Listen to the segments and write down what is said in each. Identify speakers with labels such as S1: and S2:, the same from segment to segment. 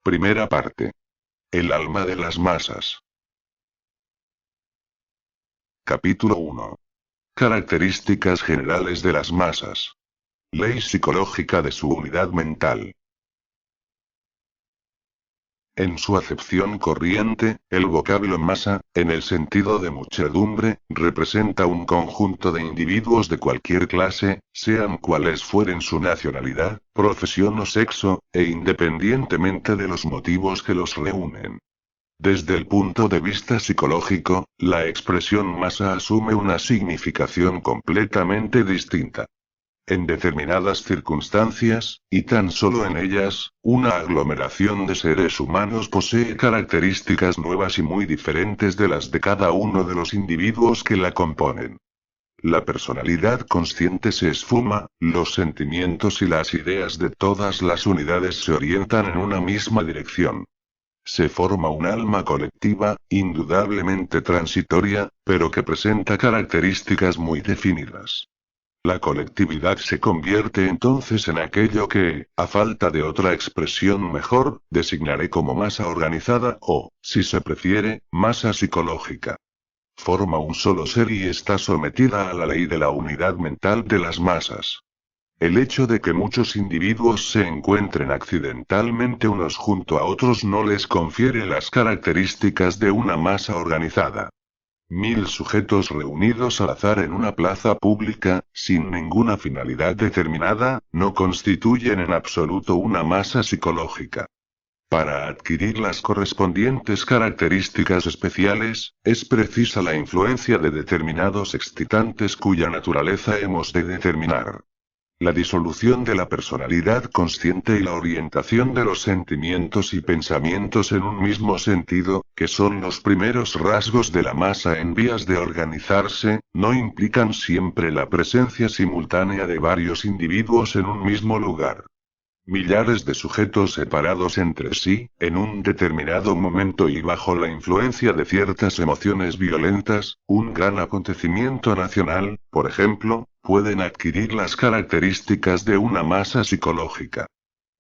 S1: Primera parte. El alma de las masas. Capítulo 1. Características generales de las masas. Ley psicológica de su unidad mental. En su acepción corriente, el vocablo masa, en el sentido de muchedumbre, representa un conjunto de individuos de cualquier clase, sean cuales fueren su nacionalidad, profesión o sexo, e independientemente de los motivos que los reúnen. Desde el punto de vista psicológico, la expresión masa asume una significación completamente distinta. En determinadas circunstancias, y tan solo en ellas, una aglomeración de seres humanos posee características nuevas y muy diferentes de las de cada uno de los individuos que la componen. La personalidad consciente se esfuma, los sentimientos y las ideas de todas las unidades se orientan en una misma dirección. Se forma un alma colectiva, indudablemente transitoria, pero que presenta características muy definidas. La colectividad se convierte entonces en aquello que, a falta de otra expresión mejor, designaré como masa organizada o, si se prefiere, masa psicológica. Forma un solo ser y está sometida a la ley de la unidad mental de las masas. El hecho de que muchos individuos se encuentren accidentalmente unos junto a otros no les confiere las características de una masa organizada. 1000 sujetos reunidos al azar en una plaza pública, sin ninguna finalidad determinada, no constituyen en absoluto una masa psicológica. Para adquirir las correspondientes características especiales, es precisa la influencia de determinados excitantes cuya naturaleza hemos de determinar. La disolución de la personalidad consciente y la orientación de los sentimientos y pensamientos en un mismo sentido, que son los primeros rasgos de la masa en vías de organizarse, no implican siempre la presencia simultánea de varios individuos en un mismo lugar. Millares de sujetos separados entre sí, en un determinado momento y bajo la influencia de ciertas emociones violentas, un gran acontecimiento nacional, por ejemplo, pueden adquirir las características de una masa psicológica.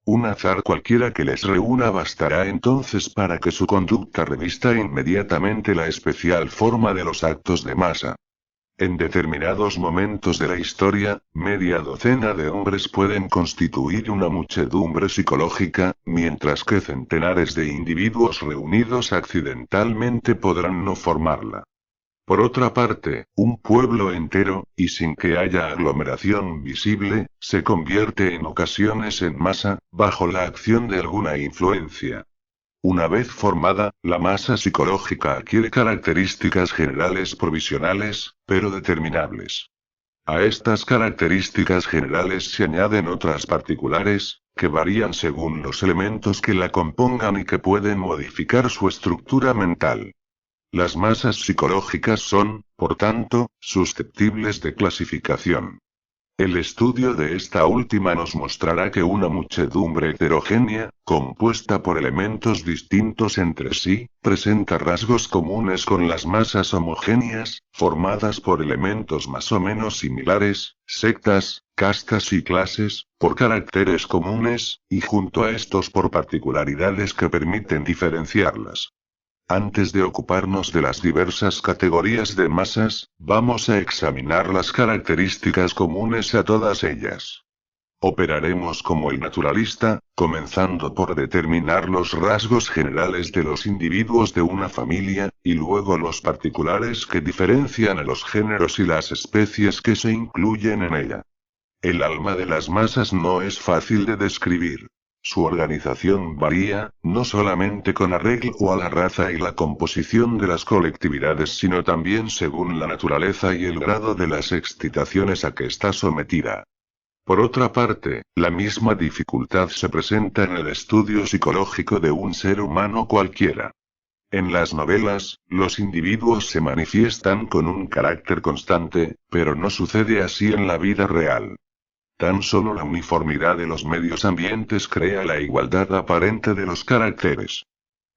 S1: Un azar cualquiera que les reúna bastará entonces para que su conducta revista inmediatamente la especial forma de los actos de masa. En determinados momentos de la historia, media docena de hombres pueden constituir una muchedumbre psicológica, mientras que centenares de individuos reunidos accidentalmente podrán no formarla. Por otra parte, un pueblo entero, y sin que haya aglomeración visible, se convierte en ocasiones en masa, bajo la acción de alguna influencia. Una vez formada, la masa psicológica adquiere características generales provisionales, pero determinables. A estas características generales se añaden otras particulares, que varían según los elementos que la compongan y que pueden modificar su estructura mental. Las masas psicológicas son, por tanto, susceptibles de clasificación. El estudio de esta última nos mostrará que una muchedumbre heterogénea, compuesta por elementos distintos entre sí, presenta rasgos comunes con las masas homogéneas, formadas por elementos más o menos similares, sectas, castas y clases, por caracteres comunes, y junto a estos por particularidades que permiten diferenciarlas. Antes de ocuparnos de las diversas categorías de masas, vamos a examinar las características comunes a todas ellas. Operaremos como el naturalista, comenzando por determinar los rasgos generales de los individuos de una familia, y luego los particulares que diferencian a los géneros y las especies que se incluyen en ella. El alma de las masas no es fácil de describir. Su organización varía, no solamente con arreglo a la raza y la composición de las colectividades, sino también según la naturaleza y el grado de las excitaciones a que está sometida. Por otra parte, la misma dificultad se presenta en el estudio psicológico de un ser humano cualquiera. En las novelas, los individuos se manifiestan con un carácter constante, pero no sucede así en la vida real. Tan solo la uniformidad de los medios ambientes crea la igualdad aparente de los caracteres.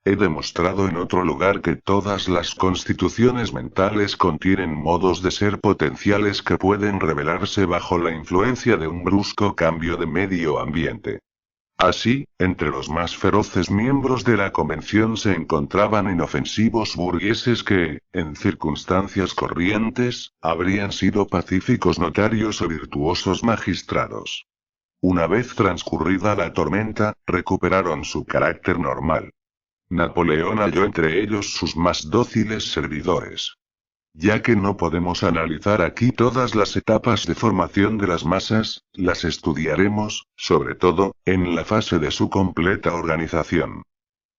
S1: He demostrado en otro lugar que todas las constituciones mentales contienen modos de ser potenciales que pueden revelarse bajo la influencia de un brusco cambio de medio ambiente. Así, entre los más feroces miembros de la convención se encontraban inofensivos burgueses que, en circunstancias corrientes, habrían sido pacíficos notarios o virtuosos magistrados. Una vez transcurrida la tormenta, recuperaron su carácter normal. Napoleón halló entre ellos sus más dóciles servidores. Ya que no podemos analizar aquí todas las etapas de formación de las masas, las estudiaremos, sobre todo, en la fase de su completa organización.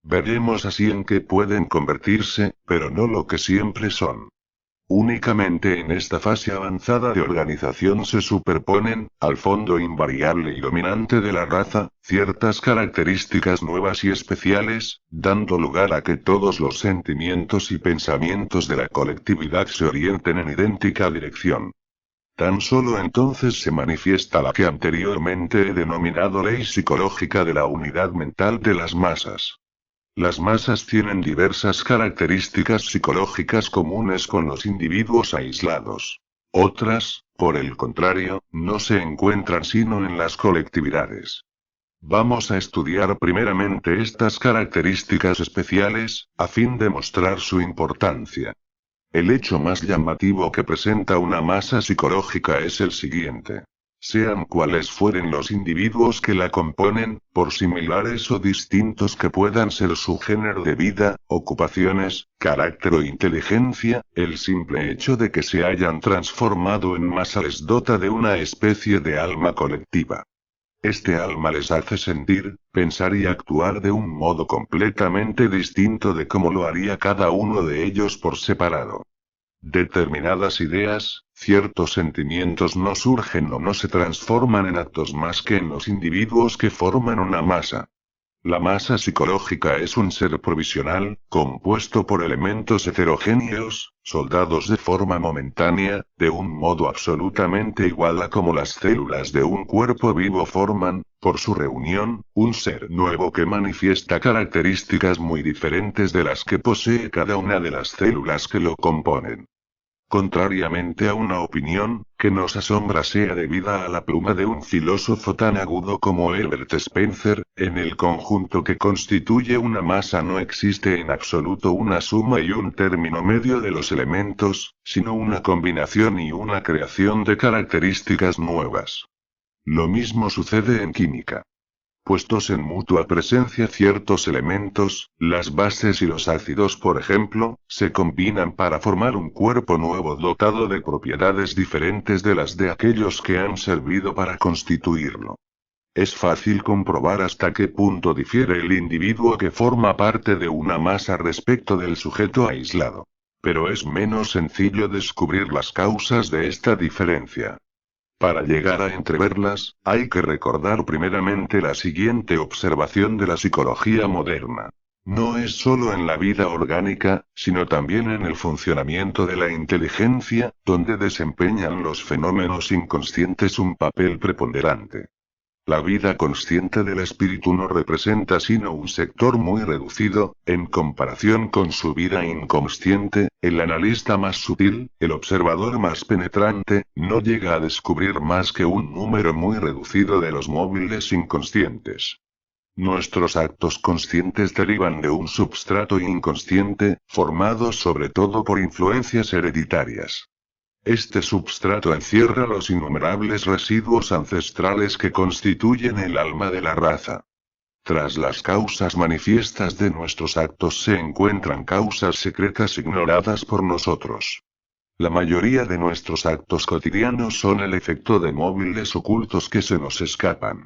S1: Veremos así en qué pueden convertirse, pero no lo que siempre son. Únicamente en esta fase avanzada de organización se superponen, al fondo invariable y dominante de la raza, ciertas características nuevas y especiales, dando lugar a que todos los sentimientos y pensamientos de la colectividad se orienten en idéntica dirección. Tan solo entonces se manifiesta la que anteriormente he denominado ley psicológica de la unidad mental de las masas. Las masas tienen diversas características psicológicas comunes con los individuos aislados. Otras, por el contrario, no se encuentran sino en las colectividades. Vamos a estudiar primeramente estas características especiales, a fin de mostrar su importancia. El hecho más llamativo que presenta una masa psicológica es el siguiente. Sean cuales fueren los individuos que la componen, por similares o distintos que puedan ser su género de vida, ocupaciones, carácter o inteligencia, el simple hecho de que se hayan transformado en masa les dota de una especie de alma colectiva. Este alma les hace sentir, pensar y actuar de un modo completamente distinto de como lo haría cada uno de ellos por separado. Determinadas ideas, ciertos sentimientos no surgen o no se transforman en actos más que en los individuos que forman una masa. La masa psicológica es un ser provisional, compuesto por elementos heterogéneos, soldados de forma momentánea, de un modo absolutamente igual a como las células de un cuerpo vivo forman, por su reunión, un ser nuevo que manifiesta características muy diferentes de las que posee cada una de las células que lo componen. Contrariamente a una opinión, que nos asombra sea debida a la pluma de un filósofo tan agudo como Herbert Spencer, en el conjunto que constituye una masa no existe en absoluto una suma y un término medio de los elementos, sino una combinación y una creación de características nuevas. Lo mismo sucede en química. Puestos en mutua presencia ciertos elementos, las bases y los ácidos por ejemplo, se combinan para formar un cuerpo nuevo dotado de propiedades diferentes de las de aquellos que han servido para constituirlo. Es fácil comprobar hasta qué punto difiere el individuo que forma parte de una masa respecto del sujeto aislado. Pero es menos sencillo descubrir las causas de esta diferencia. Para llegar a entreverlas, hay que recordar primeramente la siguiente observación de la psicología moderna. No es solo en la vida orgánica, sino también en el funcionamiento de la inteligencia, donde desempeñan los fenómenos inconscientes un papel preponderante. La vida consciente del espíritu no representa sino un sector muy reducido, en comparación con su vida inconsciente. El analista más sutil, el observador más penetrante, no llega a descubrir más que un número muy reducido de los móviles inconscientes. Nuestros actos conscientes derivan de un substrato inconsciente, formado sobre todo por influencias hereditarias. Este substrato encierra los innumerables residuos ancestrales que constituyen el alma de la raza. Tras las causas manifiestas de nuestros actos se encuentran causas secretas ignoradas por nosotros. La mayoría de nuestros actos cotidianos son el efecto de móviles ocultos que se nos escapan.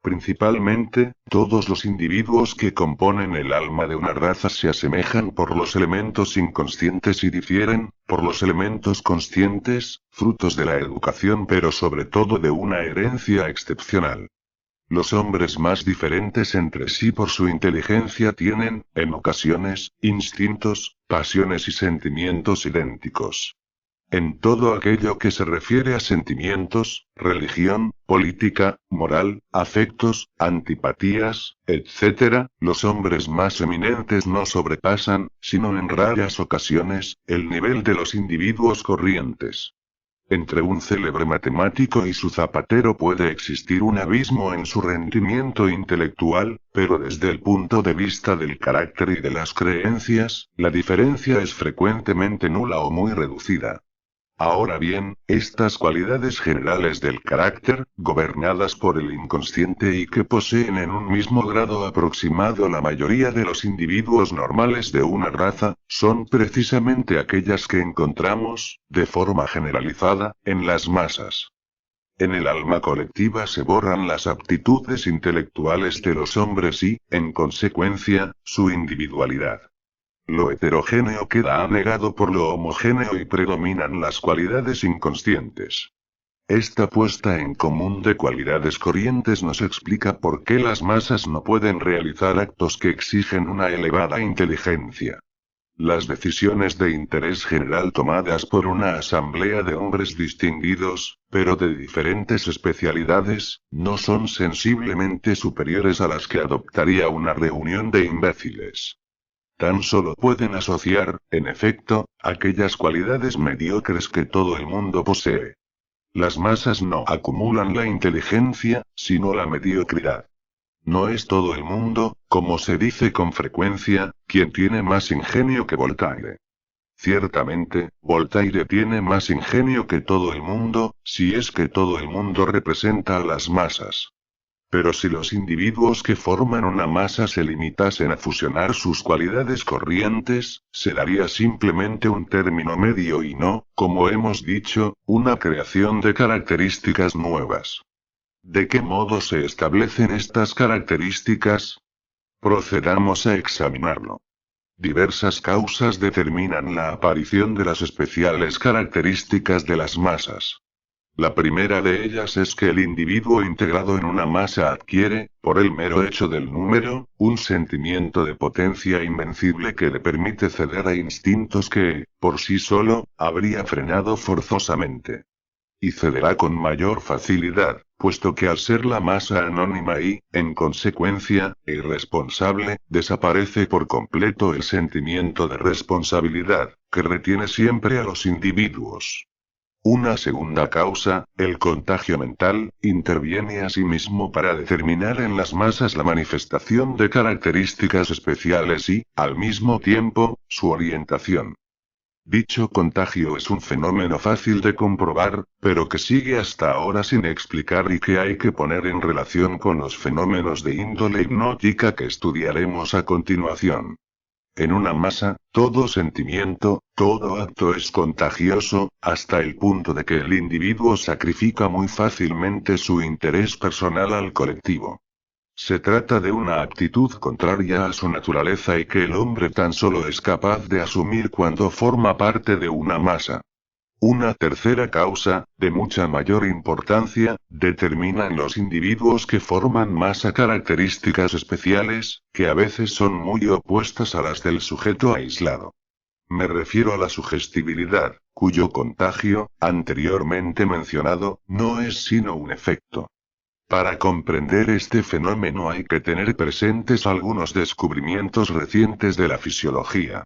S1: Principalmente, todos los individuos que componen el alma de una raza se asemejan por los elementos inconscientes y difieren, por los elementos conscientes, frutos de la educación pero sobre todo de una herencia excepcional. Los hombres más diferentes entre sí por su inteligencia tienen, en ocasiones, instintos, pasiones y sentimientos idénticos. En todo aquello que se refiere a sentimientos, religión, política, moral, afectos, antipatías, etc., los hombres más eminentes no sobrepasan, sino en raras ocasiones, el nivel de los individuos corrientes. Entre un célebre matemático y su zapatero puede existir un abismo en su rendimiento intelectual, pero desde el punto de vista del carácter y de las creencias, la diferencia es frecuentemente nula o muy reducida. Ahora bien, estas cualidades generales del carácter, gobernadas por el inconsciente y que poseen en un mismo grado aproximado la mayoría de los individuos normales de una raza, son precisamente aquellas que encontramos, de forma generalizada, en las masas. En el alma colectiva se borran las aptitudes intelectuales de los hombres y, en consecuencia, su individualidad. Lo heterogéneo queda anegado por lo homogéneo y predominan las cualidades inconscientes. Esta puesta en común de cualidades corrientes nos explica por qué las masas no pueden realizar actos que exigen una elevada inteligencia. Las decisiones de interés general tomadas por una asamblea de hombres distinguidos, pero de diferentes especialidades, no son sensiblemente superiores a las que adoptaría una reunión de imbéciles. Tan solo pueden asociar, en efecto, aquellas cualidades mediocres que todo el mundo posee. Las masas no acumulan la inteligencia, sino la mediocridad. No es todo el mundo, como se dice con frecuencia, quien tiene más ingenio que Voltaire. Ciertamente, Voltaire tiene más ingenio que todo el mundo, si es que todo el mundo representa a las masas. Pero si los individuos que forman una masa se limitasen a fusionar sus cualidades corrientes, se daría simplemente un término medio y no, como hemos dicho, una creación de características nuevas. ¿De qué modo se establecen estas características? Procedamos a examinarlo. Diversas causas determinan la aparición de las especiales características de las masas. La primera de ellas es que el individuo integrado en una masa adquiere, por el mero hecho del número, un sentimiento de potencia invencible que le permite ceder a instintos que, por sí solo, habría frenado forzosamente. Y cederá con mayor facilidad, puesto que al ser la masa anónima y, en consecuencia, irresponsable, desaparece por completo el sentimiento de responsabilidad, que retiene siempre a los individuos. Una segunda causa, el contagio mental, interviene asimismo para determinar en las masas la manifestación de características especiales y, al mismo tiempo, su orientación. Dicho contagio es un fenómeno fácil de comprobar, pero que sigue hasta ahora sin explicar y que hay que poner en relación con los fenómenos de índole hipnótica que estudiaremos a continuación. En una masa, todo sentimiento, todo acto es contagioso, hasta el punto de que el individuo sacrifica muy fácilmente su interés personal al colectivo. Se trata de una actitud contraria a su naturaleza y que el hombre tan solo es capaz de asumir cuando forma parte de una masa. Una tercera causa, de mucha mayor importancia, determina en los individuos que forman masa características especiales, que a veces son muy opuestas a las del sujeto aislado. Me refiero a la sugestibilidad, cuyo contagio, anteriormente mencionado, no es sino un efecto. Para comprender este fenómeno hay que tener presentes algunos descubrimientos recientes de la fisiología.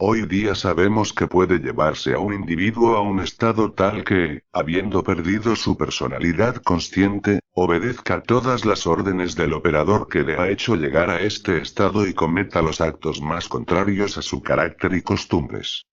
S1: Hoy día sabemos que puede llevarse a un individuo a un estado tal que, habiendo perdido su personalidad consciente, obedezca todas las órdenes del operador que le ha hecho llegar a este estado y cometa los actos más contrarios a su carácter y costumbres.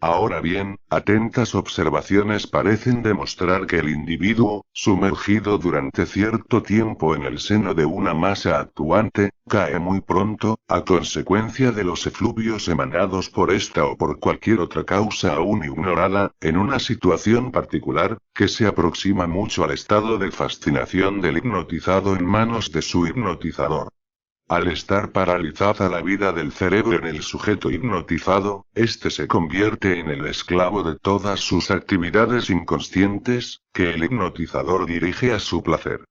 S1: Ahora bien, atentas observaciones parecen demostrar que el individuo, sumergido durante cierto tiempo en el seno de una masa actuante, cae muy pronto, a consecuencia de los efluvios emanados por esta o por cualquier otra causa aún ignorada, en una situación particular, que se aproxima mucho al estado de fascinación del hipnotizado en manos de su hipnotizador. Al estar paralizada la vida del cerebro en el sujeto hipnotizado, éste se convierte en el esclavo de todas sus actividades inconscientes, que el hipnotizador dirige a su placer.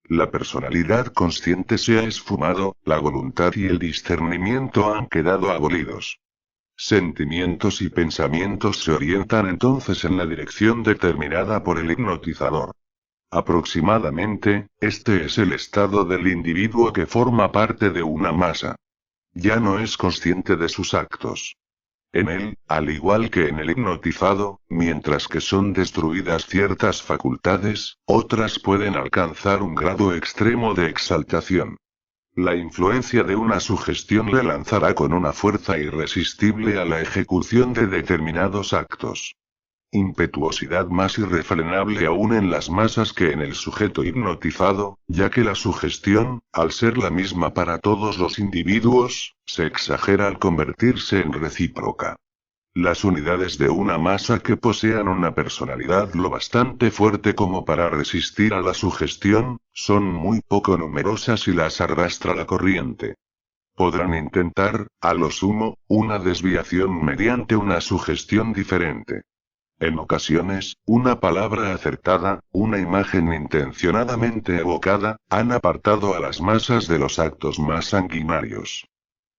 S1: La personalidad consciente se ha esfumado, la voluntad y el discernimiento han quedado abolidos. Sentimientos y pensamientos se orientan entonces en la dirección determinada por el hipnotizador. Aproximadamente, este es el estado del individuo que forma parte de una masa. Ya no es consciente de sus actos. En él, al igual que en el hipnotizado, mientras que son destruidas ciertas facultades, otras pueden alcanzar un grado extremo de exaltación. La influencia de una sugestión le lanzará con una fuerza irresistible a la ejecución de determinados actos. Impetuosidad más irrefrenable aún en las masas que en el sujeto hipnotizado, ya que la sugestión, al ser la misma para todos los individuos, se exagera al convertirse en recíproca. Las unidades de una masa que posean una personalidad lo bastante fuerte como para resistir a la sugestión, son muy poco numerosas y las arrastra la corriente. Podrán intentar, a lo sumo, una desviación mediante una sugestión diferente. En ocasiones, una palabra acertada, una imagen intencionadamente evocada, han apartado a las masas de los actos más sanguinarios.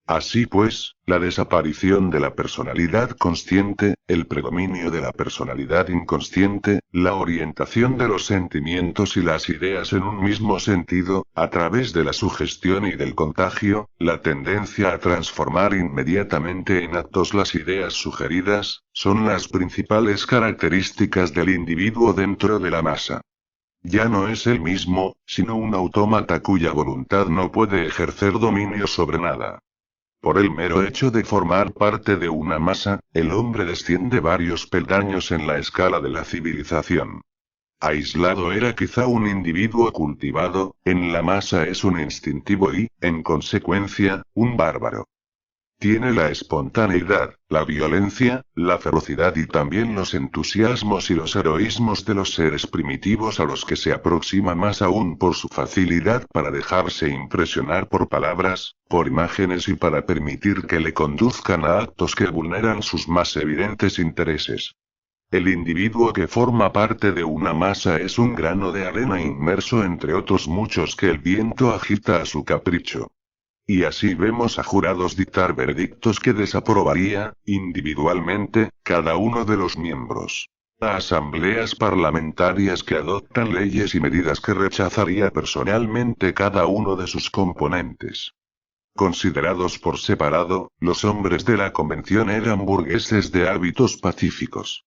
S1: Así pues, la desaparición de la personalidad consciente, el predominio de la personalidad inconsciente, la orientación de los sentimientos y las ideas en un mismo sentido, a través de la sugestión y del contagio, la tendencia a transformar inmediatamente en actos las ideas sugeridas, son las principales características del individuo dentro de la masa. Ya no es él mismo, sino un autómata cuya voluntad no puede ejercer dominio sobre nada. Por el mero hecho de formar parte de una masa, el hombre desciende varios peldaños en la escala de la civilización. Aislado era quizá un individuo cultivado, en la masa es un instintivo y, en consecuencia, un bárbaro. Tiene la espontaneidad, la violencia, la ferocidad y también los entusiasmos y los heroísmos de los seres primitivos a los que se aproxima más aún por su facilidad para dejarse impresionar por palabras, por imágenes y para permitir que le conduzcan a actos que vulneran sus más evidentes intereses. El individuo que forma parte de una masa es un grano de arena inmerso entre otros muchos que el viento agita a su capricho. Y así vemos a jurados dictar veredictos que desaprobaría, individualmente, cada uno de los miembros. A asambleas parlamentarias que adoptan leyes y medidas que rechazaría personalmente cada uno de sus componentes. Considerados por separado, los hombres de la convención eran burgueses de hábitos pacíficos.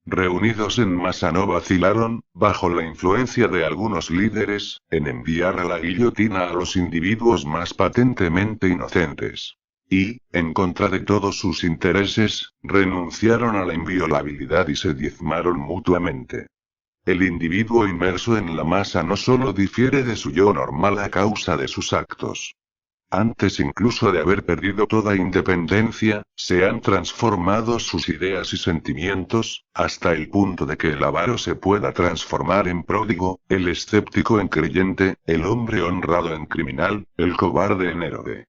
S1: Reunidos en masa no vacilaron, bajo la influencia de algunos líderes, en enviar a la guillotina a los individuos más patentemente inocentes. Y, en contra de todos sus intereses, renunciaron a la inviolabilidad y se diezmaron mutuamente. El individuo inmerso en la masa no solo difiere de su yo normal a causa de sus actos. Antes incluso de haber perdido toda independencia, se han transformado sus ideas y sentimientos, hasta el punto de que el avaro se pueda transformar en pródigo, el escéptico en creyente, el hombre honrado en criminal, el cobarde en héroe.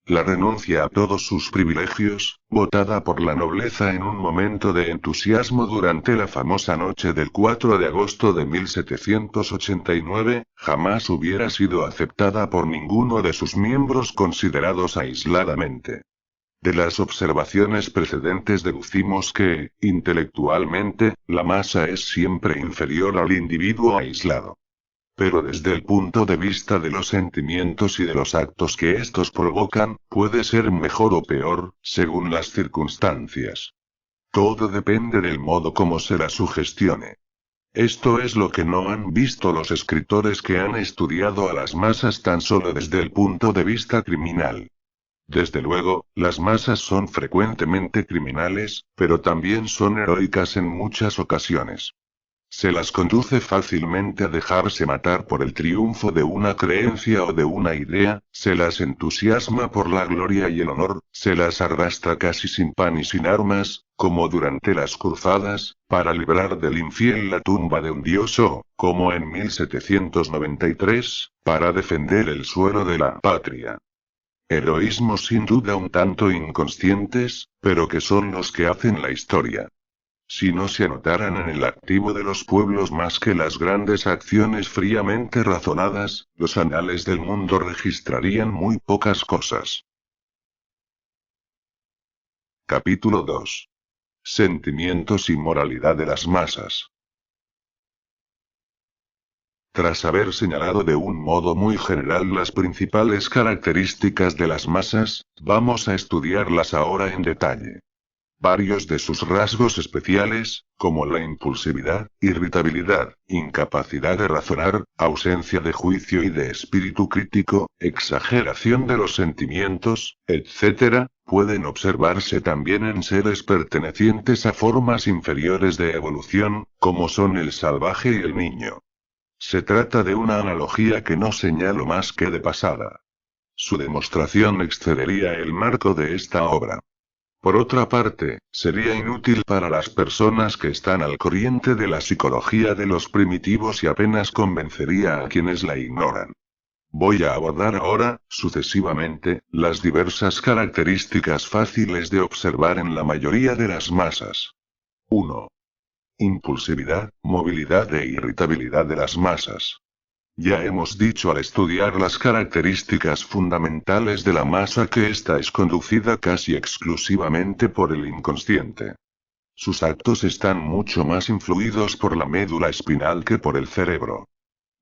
S1: La renuncia a todos sus privilegios, votada por la nobleza en un momento de entusiasmo durante la famosa noche del 4 de agosto de 1789, jamás hubiera sido aceptada por ninguno de sus miembros considerados aisladamente. De las observaciones precedentes deducimos que, intelectualmente, la masa es siempre inferior al individuo aislado. Pero desde el punto de vista de los sentimientos y de los actos que estos provocan, puede ser mejor o peor, según las circunstancias. Todo depende del modo como se la sugestione. Esto es lo que no han visto los escritores que han estudiado a las masas tan solo desde el punto de vista criminal. Desde luego, las masas son frecuentemente criminales, pero también son heroicas en muchas ocasiones. Se las conduce fácilmente a dejarse matar por el triunfo de una creencia o de una idea, se las entusiasma por la gloria y el honor, se las arrastra casi sin pan y sin armas, como durante las cruzadas, para librar del infiel la tumba de un dios o, como en 1793, para defender el suelo de la patria. Heroísmos sin duda un tanto inconscientes, pero que son los que hacen la historia. Si no se anotaran en el activo de los pueblos más que las grandes acciones fríamente razonadas, los anales del mundo registrarían muy pocas cosas. Capítulo 2. Sentimientos y moralidad de las masas. Tras haber señalado de un modo muy general las principales características de las masas, vamos a estudiarlas ahora en detalle. Varios de sus rasgos especiales, como la impulsividad, irritabilidad, incapacidad de razonar, ausencia de juicio y de espíritu crítico, exageración de los sentimientos, etc., pueden observarse también en seres pertenecientes a formas inferiores de evolución, como son el salvaje y el niño. Se trata de una analogía que no señalo más que de pasada. Su demostración excedería el marco de esta obra. Por otra parte, sería inútil para las personas que están al corriente de la psicología de los primitivos y apenas convencería a quienes la ignoran. Voy a abordar ahora, sucesivamente, las diversas características fáciles de observar en la mayoría de las masas. 1. Impulsividad, movilidad e irritabilidad de las masas. Ya hemos dicho al estudiar las características fundamentales de la masa que ésta es conducida casi exclusivamente por el inconsciente. Sus actos están mucho más influidos por la médula espinal que por el cerebro.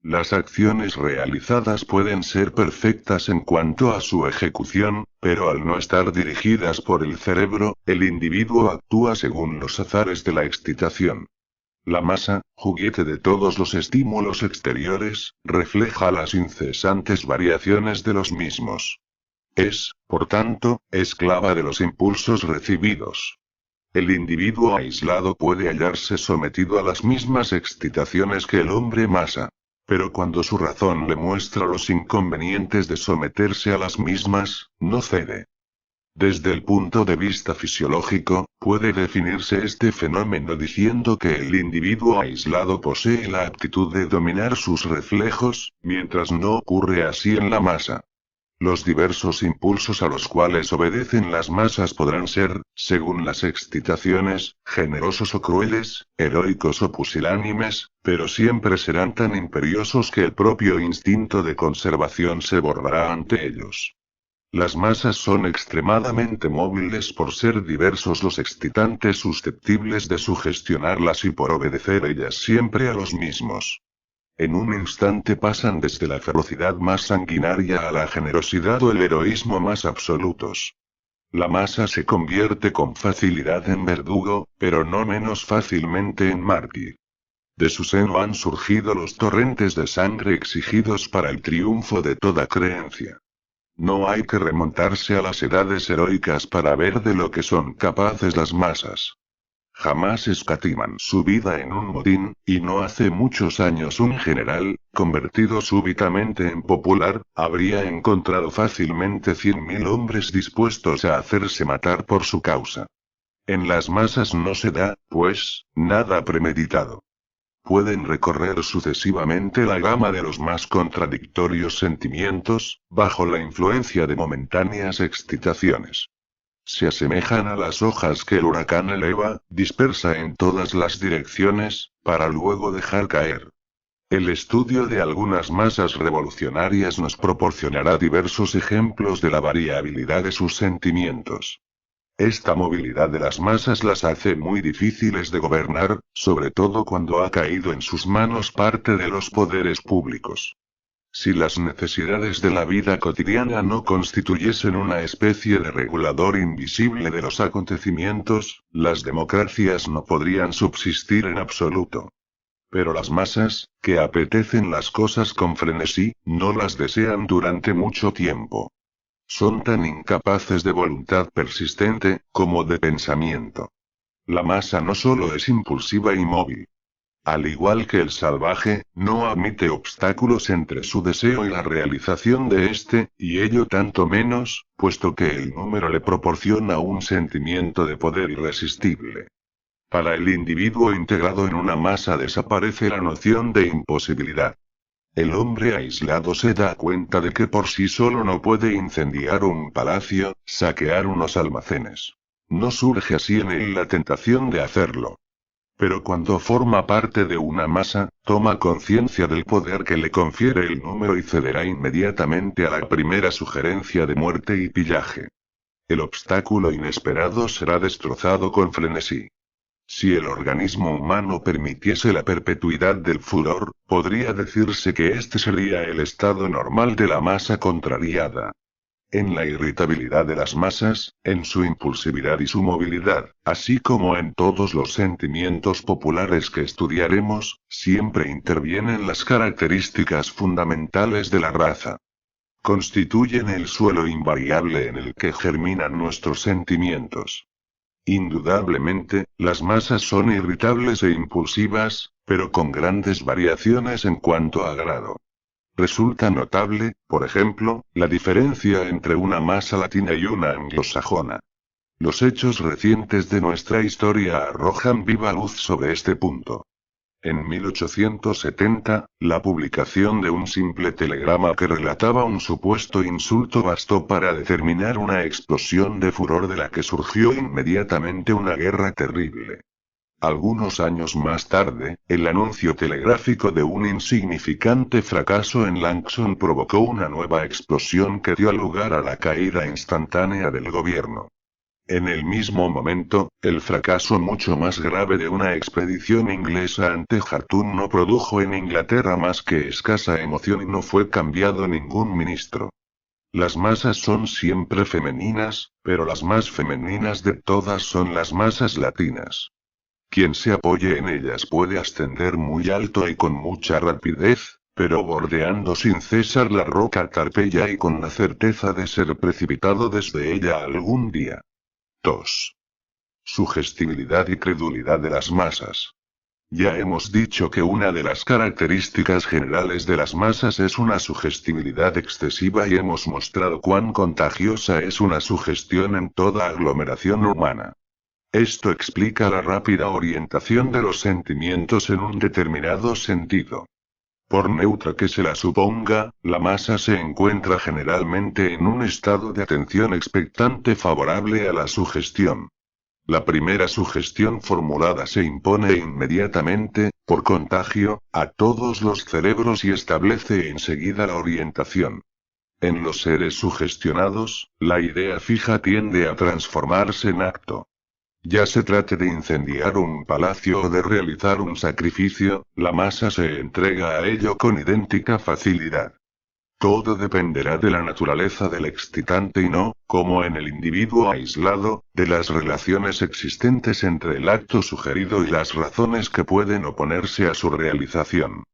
S1: Las acciones realizadas pueden ser perfectas en cuanto a su ejecución, pero al no estar dirigidas por el cerebro, el individuo actúa según los azares de la excitación. La masa, juguete de todos los estímulos exteriores, refleja las incesantes variaciones de los mismos. Es, por tanto, esclava de los impulsos recibidos. El individuo aislado puede hallarse sometido a las mismas excitaciones que el hombre masa. Pero cuando su razón le muestra los inconvenientes de someterse a las mismas, no cede. Desde el punto de vista fisiológico, puede definirse este fenómeno diciendo que el individuo aislado posee la aptitud de dominar sus reflejos, mientras no ocurre así en la masa. Los diversos impulsos a los cuales obedecen las masas podrán ser, según las excitaciones, generosos o crueles, heroicos o pusilánimes, pero siempre serán tan imperiosos que el propio instinto de conservación se borrará ante ellos. Las masas son extremadamente móviles por ser diversos los excitantes susceptibles de sugestionarlas y por obedecer ellas siempre a los mismos. En un instante pasan desde la ferocidad más sanguinaria a la generosidad o el heroísmo más absolutos. La masa se convierte con facilidad en verdugo, pero no menos fácilmente en mártir. De su seno han surgido los torrentes de sangre exigidos para el triunfo de toda creencia. No hay que remontarse a las edades heroicas para ver de lo que son capaces las masas. Jamás escatiman su vida en un motín, y no hace muchos años un general, convertido súbitamente en popular, habría encontrado fácilmente 100.000 hombres dispuestos a hacerse matar por su causa. En las masas no se da, pues, nada premeditado. Pueden recorrer sucesivamente la gama de los más contradictorios sentimientos, bajo la influencia de momentáneas excitaciones. Se asemejan a las hojas que el huracán eleva, dispersa en todas las direcciones, para luego dejar caer. El estudio de algunas masas revolucionarias nos proporcionará diversos ejemplos de la variabilidad de sus sentimientos. Esta movilidad de las masas las hace muy difíciles de gobernar, sobre todo cuando ha caído en sus manos parte de los poderes públicos. Si las necesidades de la vida cotidiana no constituyesen una especie de regulador invisible de los acontecimientos, las democracias no podrían subsistir en absoluto. Pero las masas, que apetecen las cosas con frenesí, no las desean durante mucho tiempo. Son tan incapaces de voluntad persistente, como de pensamiento. La masa no solo es impulsiva y móvil. Al igual que el salvaje, no admite obstáculos entre su deseo y la realización de éste, y ello tanto menos, puesto que el número le proporciona un sentimiento de poder irresistible. Para el individuo integrado en una masa desaparece la noción de imposibilidad. El hombre aislado se da cuenta de que por sí solo no puede incendiar un palacio, saquear unos almacenes. No surge así en él la tentación de hacerlo. Pero cuando forma parte de una masa, toma conciencia del poder que le confiere el número y cederá inmediatamente a la primera sugerencia de muerte y pillaje. El obstáculo inesperado será destrozado con frenesí. Si el organismo humano permitiese la perpetuidad del furor, podría decirse que este sería el estado normal de la masa contrariada. en la irritabilidad de las masas, en su impulsividad y su movilidad, así como en todos los sentimientos populares que estudiaremos, siempre intervienen las características fundamentales de la raza. Constituyen el suelo invariable en el que germinan nuestros sentimientos. Indudablemente, las masas son irritables e impulsivas, pero con grandes variaciones en cuanto a grado. Resulta notable, por ejemplo, la diferencia entre una masa latina y una anglosajona. Los hechos recientes de nuestra historia arrojan viva luz sobre este punto. En 1870, la publicación de un simple telegrama que relataba un supuesto insulto bastó para determinar una explosión de furor de la que surgió inmediatamente una guerra terrible. Algunos años más tarde, el anuncio telegráfico de un insignificante fracaso en Langston provocó una nueva explosión que dio lugar a la caída instantánea del gobierno. En el mismo momento, el fracaso mucho más grave de una expedición inglesa ante Jartum no produjo en Inglaterra más que escasa emoción y no fue cambiado ningún ministro. Las masas son siempre femeninas, pero las más femeninas de todas son las masas latinas. Quien se apoye en ellas puede ascender muy alto y con mucha rapidez, pero bordeando sin cesar la roca Tarpeya y con la certeza de ser precipitado desde ella algún día. 2. Sugestibilidad y credulidad de las masas. Ya hemos dicho que una de las características generales de las masas es una sugestibilidad excesiva y hemos mostrado cuán contagiosa es una sugestión en toda aglomeración humana. Esto explica la rápida orientación de los sentimientos en un determinado sentido. Por neutra que se la suponga, la masa se encuentra generalmente en un estado de atención expectante favorable a la sugestión. La primera sugestión formulada se impone inmediatamente, por contagio, a todos los cerebros y establece enseguida la orientación. En los seres sugestionados, la idea fija tiende a transformarse en acto. Ya se trate de incendiar un palacio o de realizar un sacrificio, la masa se entrega a ello con idéntica facilidad. Todo dependerá de la naturaleza del excitante y no, como en el individuo aislado, de las relaciones existentes entre el acto sugerido y las razones que pueden oponerse a su realización.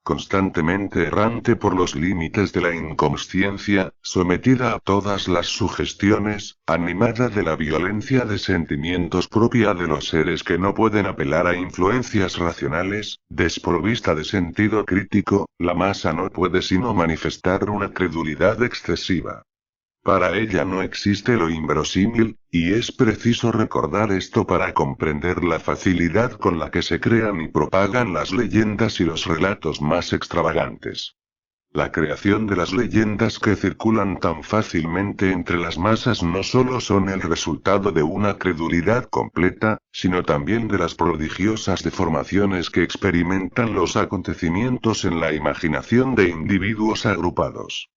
S1: Constantemente errante por los límites de la inconsciencia, sometida a todas las sugestiones, animada de la violencia de sentimientos propia de los seres que no pueden apelar a influencias racionales, desprovista de sentido crítico, la masa no puede sino manifestar una credulidad excesiva. Para ella no existe lo inverosímil, y es preciso recordar esto para comprender la facilidad con la que se crean y propagan las leyendas y los relatos más extravagantes. La creación de las leyendas que circulan tan fácilmente entre las masas no solo son el resultado de una credulidad completa, sino también de las prodigiosas deformaciones que experimentan los acontecimientos en la imaginación de individuos agrupados.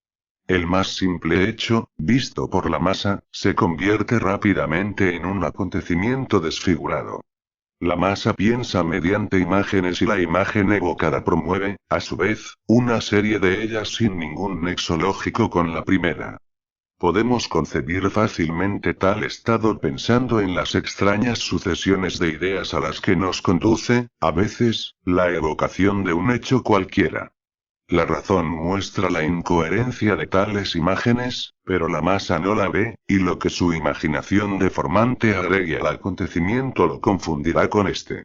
S1: El más simple hecho, visto por la masa, se convierte rápidamente en un acontecimiento desfigurado. La masa piensa mediante imágenes y la imagen evocada promueve, a su vez, una serie de ellas sin ningún nexo lógico con la primera. Podemos concebir fácilmente tal estado pensando en las extrañas sucesiones de ideas a las que nos conduce, a veces, la evocación de un hecho cualquiera. La razón muestra la incoherencia de tales imágenes, pero la masa no la ve, y lo que su imaginación deformante agregue al acontecimiento lo confundirá con este.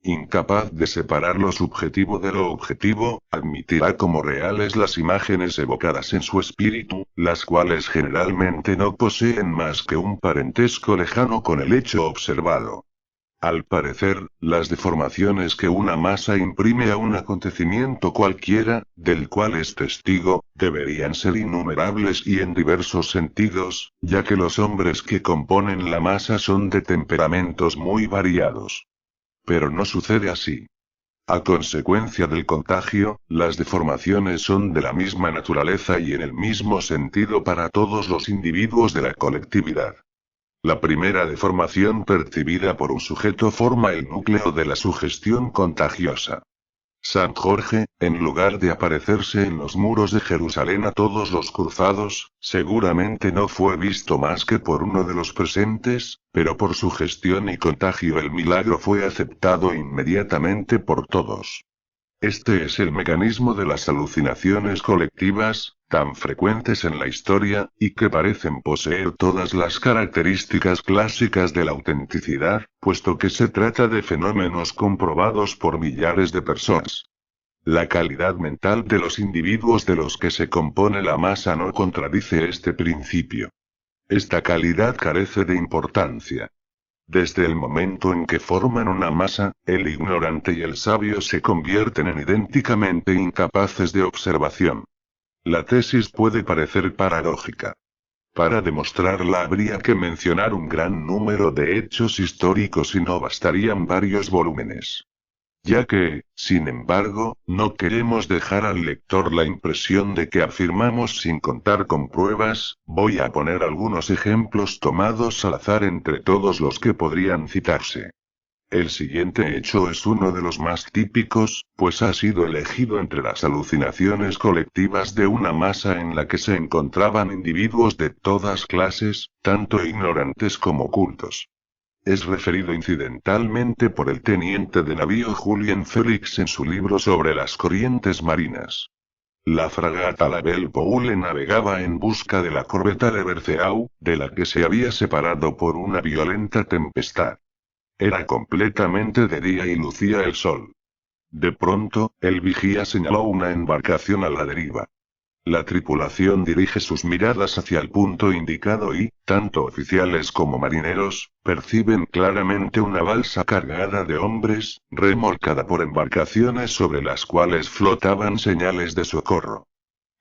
S1: Incapaz de separar lo subjetivo de lo objetivo, admitirá como reales las imágenes evocadas en su espíritu, las cuales generalmente no poseen más que un parentesco lejano con el hecho observado. Al parecer, las deformaciones que una masa imprime a un acontecimiento cualquiera, del cual es testigo, deberían ser innumerables y en diversos sentidos, ya que los hombres que componen la masa son de temperamentos muy variados. Pero no sucede así. A consecuencia del contagio, las deformaciones son de la misma naturaleza y en el mismo sentido para todos los individuos de la colectividad. La primera deformación percibida por un sujeto forma el núcleo de la sugestión contagiosa. San Jorge, en lugar de aparecerse en los muros de Jerusalén a todos los cruzados, seguramente no fue visto más que por uno de los presentes, pero por su gestión y contagio el milagro fue aceptado inmediatamente por todos. Este es el mecanismo de las alucinaciones colectivas, tan frecuentes en la historia, y que parecen poseer todas las características clásicas de la autenticidad, puesto que se trata de fenómenos comprobados por millares de personas. La calidad mental de los individuos de los que se compone la masa no contradice este principio. Esta calidad carece de importancia. Desde el momento en que forman una masa, el ignorante y el sabio se convierten en idénticamente incapaces de observación. La tesis puede parecer paradójica. Para demostrarla habría que mencionar un gran número de hechos históricos y no bastarían varios volúmenes. Ya que, sin embargo, no queremos dejar al lector la impresión de que afirmamos sin contar con pruebas, voy a poner algunos ejemplos tomados al azar entre todos los que podrían citarse. El siguiente hecho es uno de los más típicos, pues ha sido elegido entre las alucinaciones colectivas de una masa en la que se encontraban individuos de todas clases, tanto ignorantes como cultos. Es referido incidentalmente por el teniente de navío Julien Felix en su libro sobre las corrientes marinas. La fragata La Belle Poule navegaba en busca de la corbeta Le Berceau, de la que se había separado por una violenta tempestad. Era completamente de día y lucía el sol. De pronto, el vigía señaló una embarcación a la deriva. La tripulación dirige sus miradas hacia el punto indicado y, tanto oficiales como marineros, perciben claramente una balsa cargada de hombres, remolcada por embarcaciones sobre las cuales flotaban señales de socorro.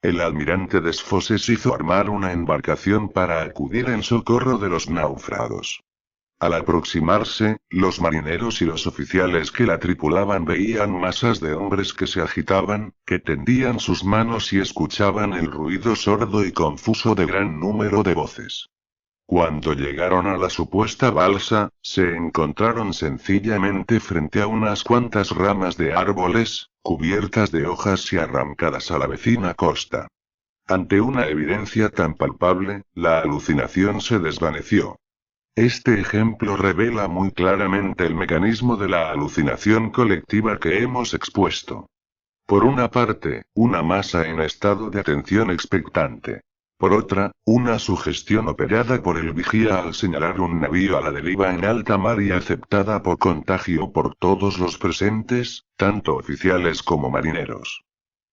S1: El almirante Desfoses hizo armar una embarcación para acudir en socorro de los náufragos. Al aproximarse, los marineros y los oficiales que la tripulaban veían masas de hombres que se agitaban, que tendían sus manos y escuchaban el ruido sordo y confuso de gran número de voces. Cuando llegaron a la supuesta balsa, se encontraron sencillamente frente a unas cuantas ramas de árboles, cubiertas de hojas y arrancadas a la vecina costa. Ante una evidencia tan palpable, la alucinación se desvaneció. Este ejemplo revela muy claramente el mecanismo de la alucinación colectiva que hemos expuesto. Por una parte, una masa en estado de atención expectante. Por otra, una sugestión operada por el vigía al señalar un navío a la deriva en alta mar y aceptada por contagio por todos los presentes, tanto oficiales como marineros.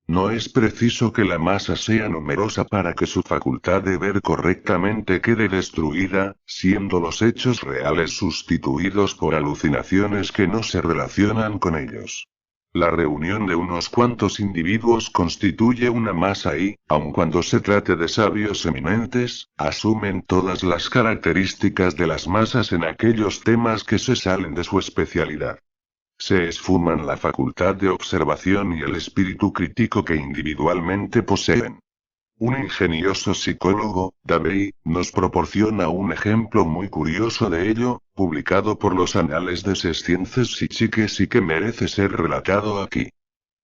S1: No es preciso que la masa sea numerosa para que su facultad de ver correctamente quede destruida, siendo los hechos reales sustituidos por alucinaciones que no se relacionan con ellos. La reunión de unos cuantos individuos constituye una masa y, aun cuando se trate de sabios eminentes, asumen todas las características de las masas en aquellos temas que se salen de su especialidad. Se esfuman la facultad de observación y el espíritu crítico que individualmente poseen. Un ingenioso psicólogo, Davey, nos proporciona un ejemplo muy curioso de ello, publicado por los Anales de Sciences Physiques y que merece ser relatado aquí.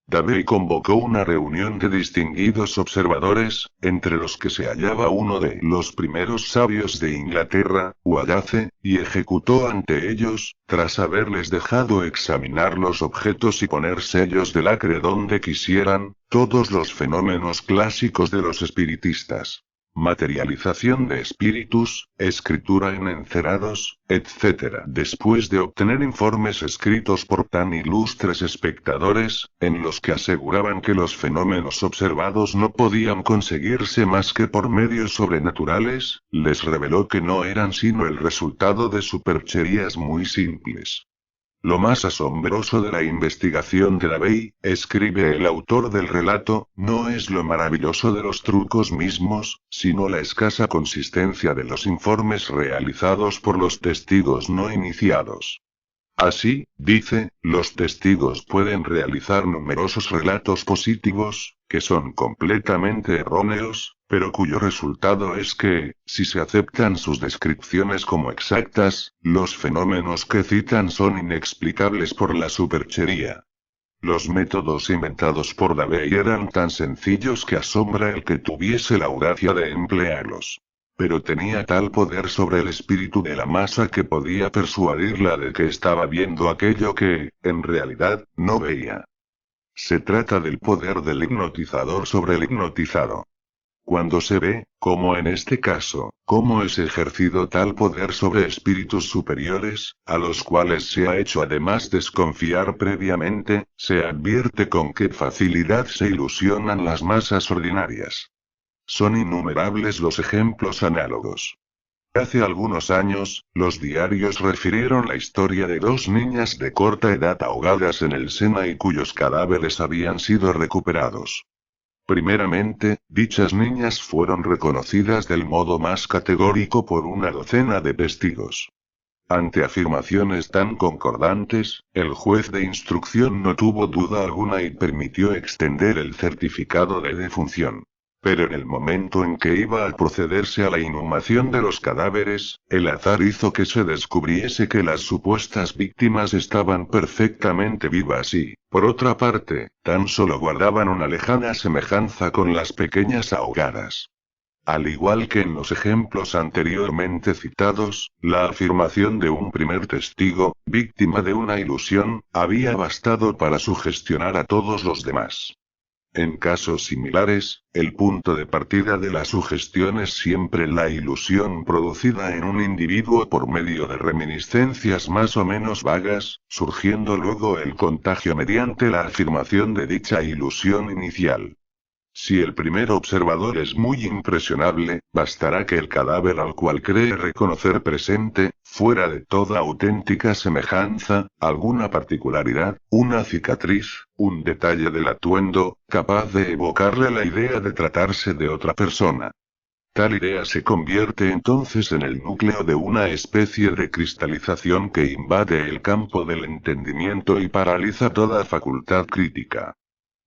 S1: Davey convocó una reunión de distinguidos observadores, entre los que se hallaba uno de los primeros sabios de Inglaterra, Wallace, y ejecutó ante ellos, tras haberles dejado examinar los objetos y poner sellos de lacre donde quisieran, todos los fenómenos clásicos de los espiritistas. Materialización de espíritus, escritura en encerados, etc. Después de obtener informes escritos por tan ilustres espectadores, en los que aseguraban que los fenómenos observados no podían conseguirse más que por medios sobrenaturales, les reveló que no eran sino el resultado de supercherías muy simples. Lo más asombroso de la investigación de Davey, escribe el autor del relato, no es lo maravilloso de los trucos mismos, sino la escasa consistencia de los informes realizados por los testigos no iniciados. Así, dice, los testigos pueden realizar numerosos relatos positivos, que son completamente erróneos, pero cuyo resultado es que, si se aceptan sus descripciones como exactas, los fenómenos que citan son inexplicables por la superchería. Los métodos inventados por Davey eran tan sencillos que asombra el que tuviese la audacia de emplearlos. Pero tenía tal poder sobre el espíritu de la masa que podía persuadirla de que estaba viendo aquello que, en realidad, no veía. Se trata del poder del hipnotizador sobre el hipnotizado. Cuando se ve, como en este caso, cómo es ejercido tal poder sobre espíritus superiores, a los cuales se ha hecho además desconfiar previamente, se advierte con qué facilidad se ilusionan las masas ordinarias. Son innumerables los ejemplos análogos. Hace algunos años, los diarios refirieron la historia de dos niñas de corta edad ahogadas en el Sena y cuyos cadáveres habían sido recuperados. Primeramente, dichas niñas fueron reconocidas del modo más categórico por una docena de testigos. Ante afirmaciones tan concordantes, el juez de instrucción no tuvo duda alguna y permitió extender el certificado de defunción. Pero en el momento en que iba a procederse a la inhumación de los cadáveres, el azar hizo que se descubriese que las supuestas víctimas estaban perfectamente vivas y, por otra parte, tan solo guardaban una lejana semejanza con las pequeñas ahogadas. Al igual que en los ejemplos anteriormente citados, la afirmación de un primer testigo, víctima de una ilusión, había bastado para sugestionar a todos los demás. En casos similares, el punto de partida de la sugestión es siempre la ilusión producida en un individuo por medio de reminiscencias más o menos vagas, surgiendo luego el contagio mediante la afirmación de dicha ilusión inicial. Si el primer observador es muy impresionable, bastará que el cadáver al cual cree reconocer presente, fuera de toda auténtica semejanza, alguna particularidad, una cicatriz, un detalle del atuendo, capaz de evocarle la idea de tratarse de otra persona. Tal idea se convierte entonces en el núcleo de una especie de cristalización que invade el campo del entendimiento y paraliza toda facultad crítica.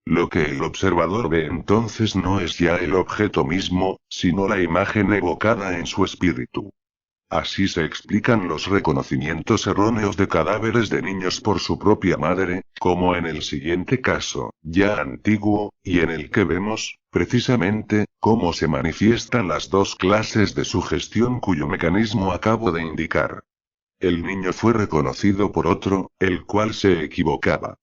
S1: Lo que el observador ve entonces no es ya el objeto mismo, sino la imagen evocada en su espíritu. Así se explican los reconocimientos erróneos de cadáveres de niños por su propia madre, como en el siguiente caso, ya antiguo, y en el que vemos, precisamente, cómo se manifiestan las dos clases de sugestión cuyo mecanismo acabo de indicar. El niño fue reconocido por otro, el cual se equivocaba.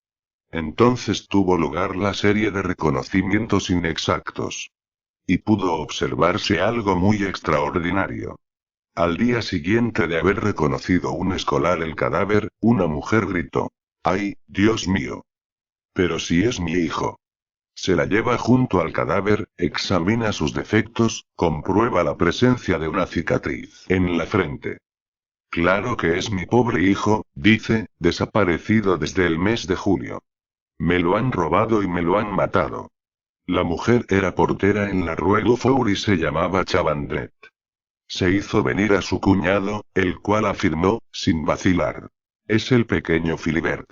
S1: Entonces tuvo lugar la serie de reconocimientos inexactos. Y pudo observarse algo muy extraordinario. Al día siguiente de haber reconocido un escolar el cadáver, una mujer gritó: ¡Ay, Dios mío! Pero si es mi hijo. Se la lleva junto al cadáver, examina sus defectos, comprueba la presencia de una cicatriz en la frente. Claro que es mi pobre hijo, dice, desaparecido desde el mes de julio. Me lo han robado y me lo han matado. La mujer era portera en la Rue Dufour y se llamaba Chavandret. Se hizo venir a su cuñado, el cual afirmó, sin vacilar: es el pequeño Philibert.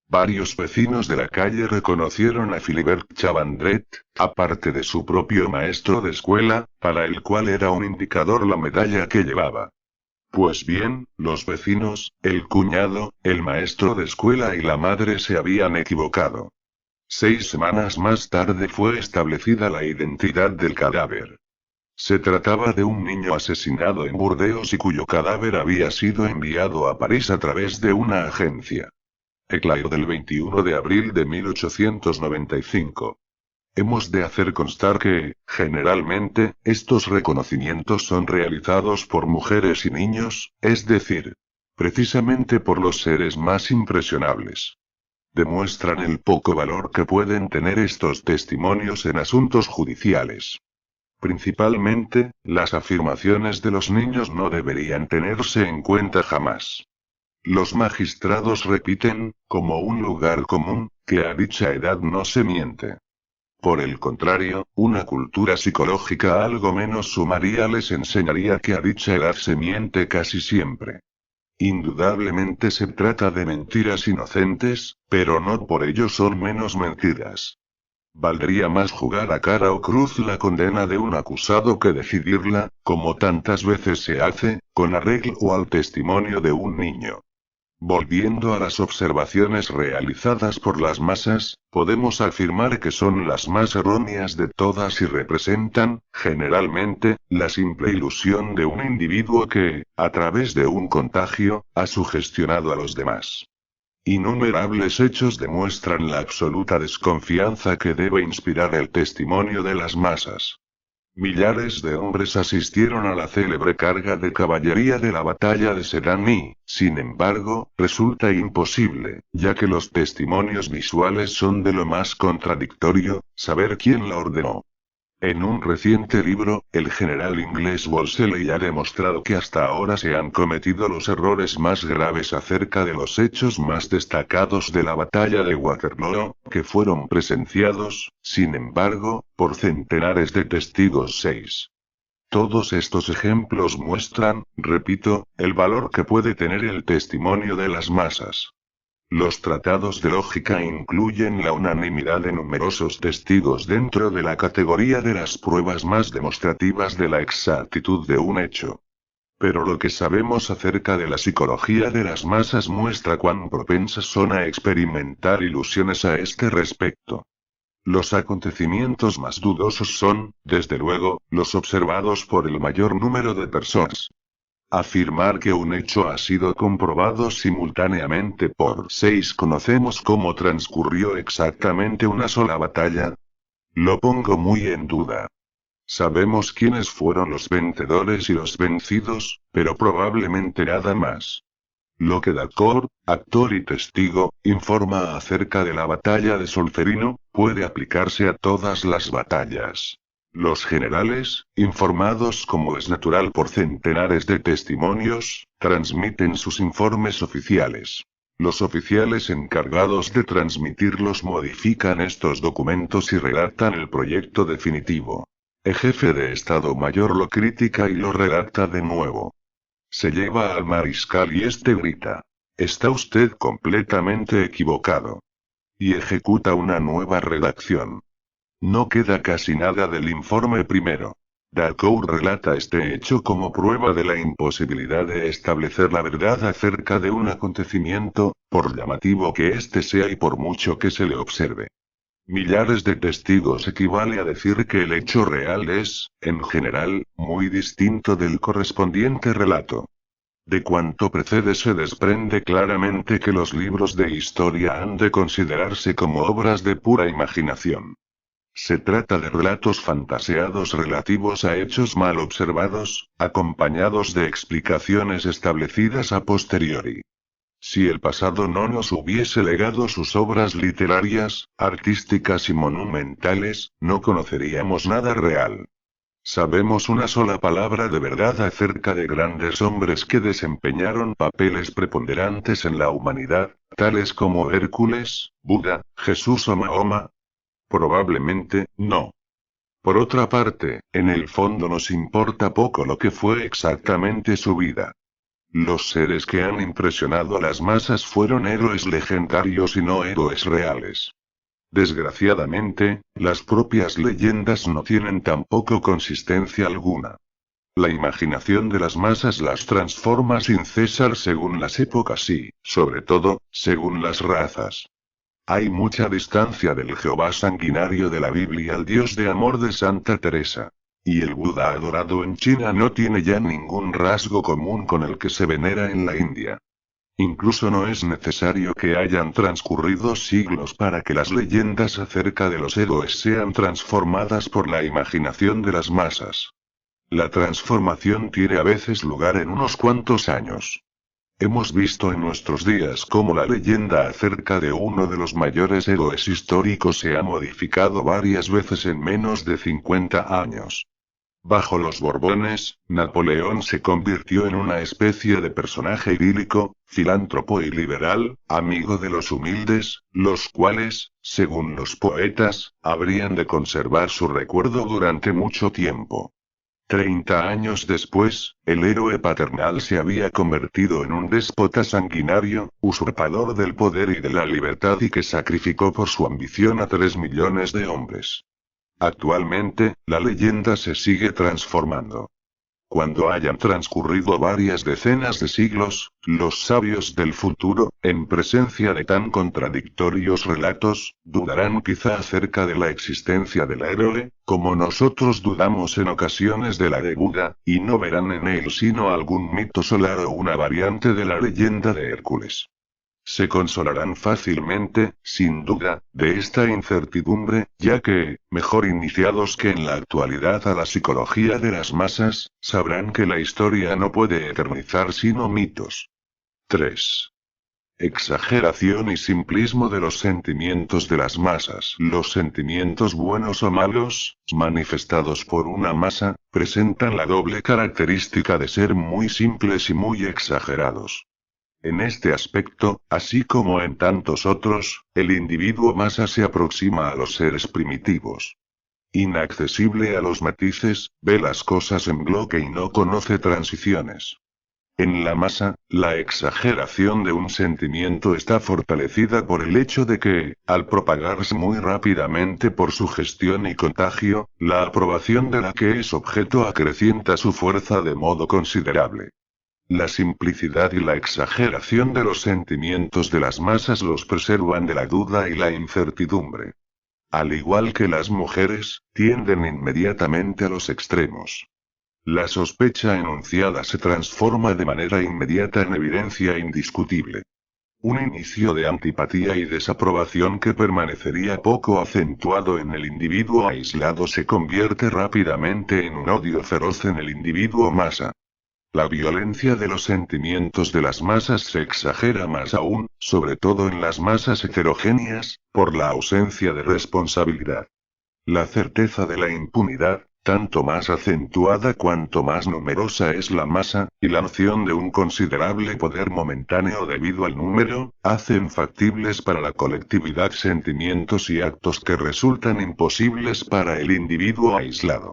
S1: Varios vecinos de la calle reconocieron a Philibert Chavandret, aparte de su propio maestro de escuela, para el cual era un indicador la medalla que llevaba. Pues bien, los vecinos, el cuñado, el maestro de escuela y la madre se habían equivocado. 6 semanas más tarde fue establecida la identidad del cadáver. Se trataba de un niño asesinado en Burdeos y cuyo cadáver había sido enviado a París a través de una agencia. Eclair del 21 de abril de 1895. Hemos de hacer constar que, generalmente, estos reconocimientos son realizados por mujeres y niños, es decir, precisamente por los seres más impresionables. Demuestran el poco valor que pueden tener estos testimonios en asuntos judiciales. Principalmente, las afirmaciones de los niños no deberían tenerse en cuenta jamás. Los magistrados repiten, como un lugar común, que a dicha edad no se miente. Por el contrario, una cultura psicológica algo menos sumaria les enseñaría que a dicha edad se miente casi siempre. Indudablemente se trata de mentiras inocentes, pero no por ello son menos mentiras. Valdría más jugar a cara o cruz la condena de un acusado que decidirla, como tantas veces se hace, con arreglo al testimonio de un niño. Volviendo a las observaciones realizadas por las masas, podemos afirmar que son las más erróneas de todas y representan, generalmente, la simple ilusión de un individuo que, a través de un contagio, ha sugestionado a los demás. Innumerables hechos demuestran la absoluta desconfianza que debe inspirar el testimonio de las masas. Millares de hombres asistieron a la célebre carga de caballería de la batalla de Sedán y, sin embargo, resulta imposible, ya que los testimonios visuales son de lo más contradictorio, saber quién la ordenó. En un reciente libro, el general inglés Wolseley ha demostrado que hasta ahora se han cometido los errores más graves acerca de los hechos más destacados de la batalla de Waterloo, que fueron presenciados, sin embargo, por centenares de testigos. 6. Todos estos ejemplos muestran, repito, el valor que puede tener el testimonio de las masas. Los tratados de lógica incluyen la unanimidad de numerosos testigos dentro de la categoría de las pruebas más demostrativas de la exactitud de un hecho. Pero lo que sabemos acerca de la psicología de las masas muestra cuán propensas son a experimentar ilusiones a este respecto. Los acontecimientos más dudosos son, desde luego, los observados por el mayor número de personas. Afirmar que un hecho ha sido comprobado simultáneamente por 6 conocemos cómo transcurrió exactamente una sola batalla. Lo pongo muy en duda. Sabemos quiénes fueron los vencedores y los vencidos, pero probablemente nada más. Lo que Dacour, actor y testigo, informa acerca de la batalla de Solferino, puede aplicarse a todas las batallas. Los generales, informados como es natural por centenares de testimonios, transmiten sus informes oficiales. Los oficiales encargados de transmitirlos modifican estos documentos y redactan el proyecto definitivo. El jefe de Estado Mayor lo critica y lo redacta de nuevo. Se lleva al mariscal y este grita: «Está usted completamente equivocado». Y ejecuta una nueva redacción. No queda casi nada del informe primero. Dacour relata este hecho como prueba de la imposibilidad de establecer la verdad acerca de un acontecimiento, por llamativo que éste sea y por mucho que se le observe. Millares de testigos equivale a decir que el hecho real es, en general, muy distinto del correspondiente relato. De cuanto precede se desprende claramente que los libros de historia han de considerarse como obras de pura imaginación. Se trata de relatos fantaseados relativos a hechos mal observados, acompañados de explicaciones establecidas a posteriori. Si el pasado no nos hubiese legado sus obras literarias, artísticas y monumentales, no conoceríamos nada real. Sabemos una sola palabra de verdad acerca de grandes hombres que desempeñaron papeles preponderantes en la humanidad, tales como Hércules, Buda, Jesús o Mahoma. Probablemente, no. Por otra parte, en el fondo nos importa poco lo que fue exactamente su vida. Los seres que han impresionado a las masas fueron héroes legendarios y no héroes reales. Desgraciadamente, las propias leyendas no tienen tampoco consistencia alguna. La imaginación de las masas las transforma sin cesar según las épocas y, sobre todo, según las razas. Hay mucha distancia del Jehová sanguinario de la Biblia al Dios de amor de Santa Teresa. Y el Buda adorado en China no tiene ya ningún rasgo común con el que se venera en la India. Incluso no es necesario que hayan transcurrido siglos para que las leyendas acerca de los héroes sean transformadas por la imaginación de las masas. La transformación tiene a veces lugar en unos cuantos años. Hemos visto en nuestros días cómo la leyenda acerca de uno de los mayores héroes históricos se ha modificado varias veces en menos de 50 años. Bajo los Borbones, Napoleón se convirtió en una especie de personaje idílico, filántropo y liberal, amigo de los humildes, los cuales, según los poetas, habrían de conservar su recuerdo durante mucho tiempo. 30 años después, el héroe paternal se había convertido en un déspota sanguinario, usurpador del poder y de la libertad y que sacrificó por su ambición a 3 millones de hombres. Actualmente, la leyenda se sigue transformando. Cuando hayan transcurrido varias decenas de siglos, los sabios del futuro, en presencia de tan contradictorios relatos, dudarán quizá acerca de la existencia del héroe, como nosotros dudamos en ocasiones de la de Buda, y no verán en él sino algún mito solar o una variante de la leyenda de Hércules. Se consolarán fácilmente, sin duda, de esta incertidumbre, ya que, mejor iniciados que en la actualidad a la psicología de las masas, sabrán que la historia no puede eternizar sino mitos. 3. Exageración y simplismo de los sentimientos de las masas. Los sentimientos buenos o malos, manifestados por una masa, presentan la doble característica de ser muy simples y muy exagerados. En este aspecto, así como en tantos otros, el individuo masa se aproxima a los seres primitivos. Inaccesible a los matices, ve las cosas en bloque y no conoce transiciones. En la masa, la exageración de un sentimiento está fortalecida por el hecho de que, al propagarse muy rápidamente por su gestión y contagio, la aprobación de la que es objeto acrecienta su fuerza de modo considerable. La simplicidad y la exageración de los sentimientos de las masas los preservan de la duda y la incertidumbre. Al igual que las mujeres, tienden inmediatamente a los extremos. La sospecha enunciada se transforma de manera inmediata en evidencia indiscutible. Un inicio de antipatía y desaprobación que permanecería poco acentuado en el individuo aislado se convierte rápidamente en un odio feroz en el individuo masa. La violencia de los sentimientos de las masas se exagera más aún, sobre todo en las masas heterogéneas, por la ausencia de responsabilidad. La certeza de la impunidad, tanto más acentuada cuanto más numerosa es la masa, y la noción de un considerable poder momentáneo debido al número, hacen factibles para la colectividad sentimientos y actos que resultan imposibles para el individuo aislado.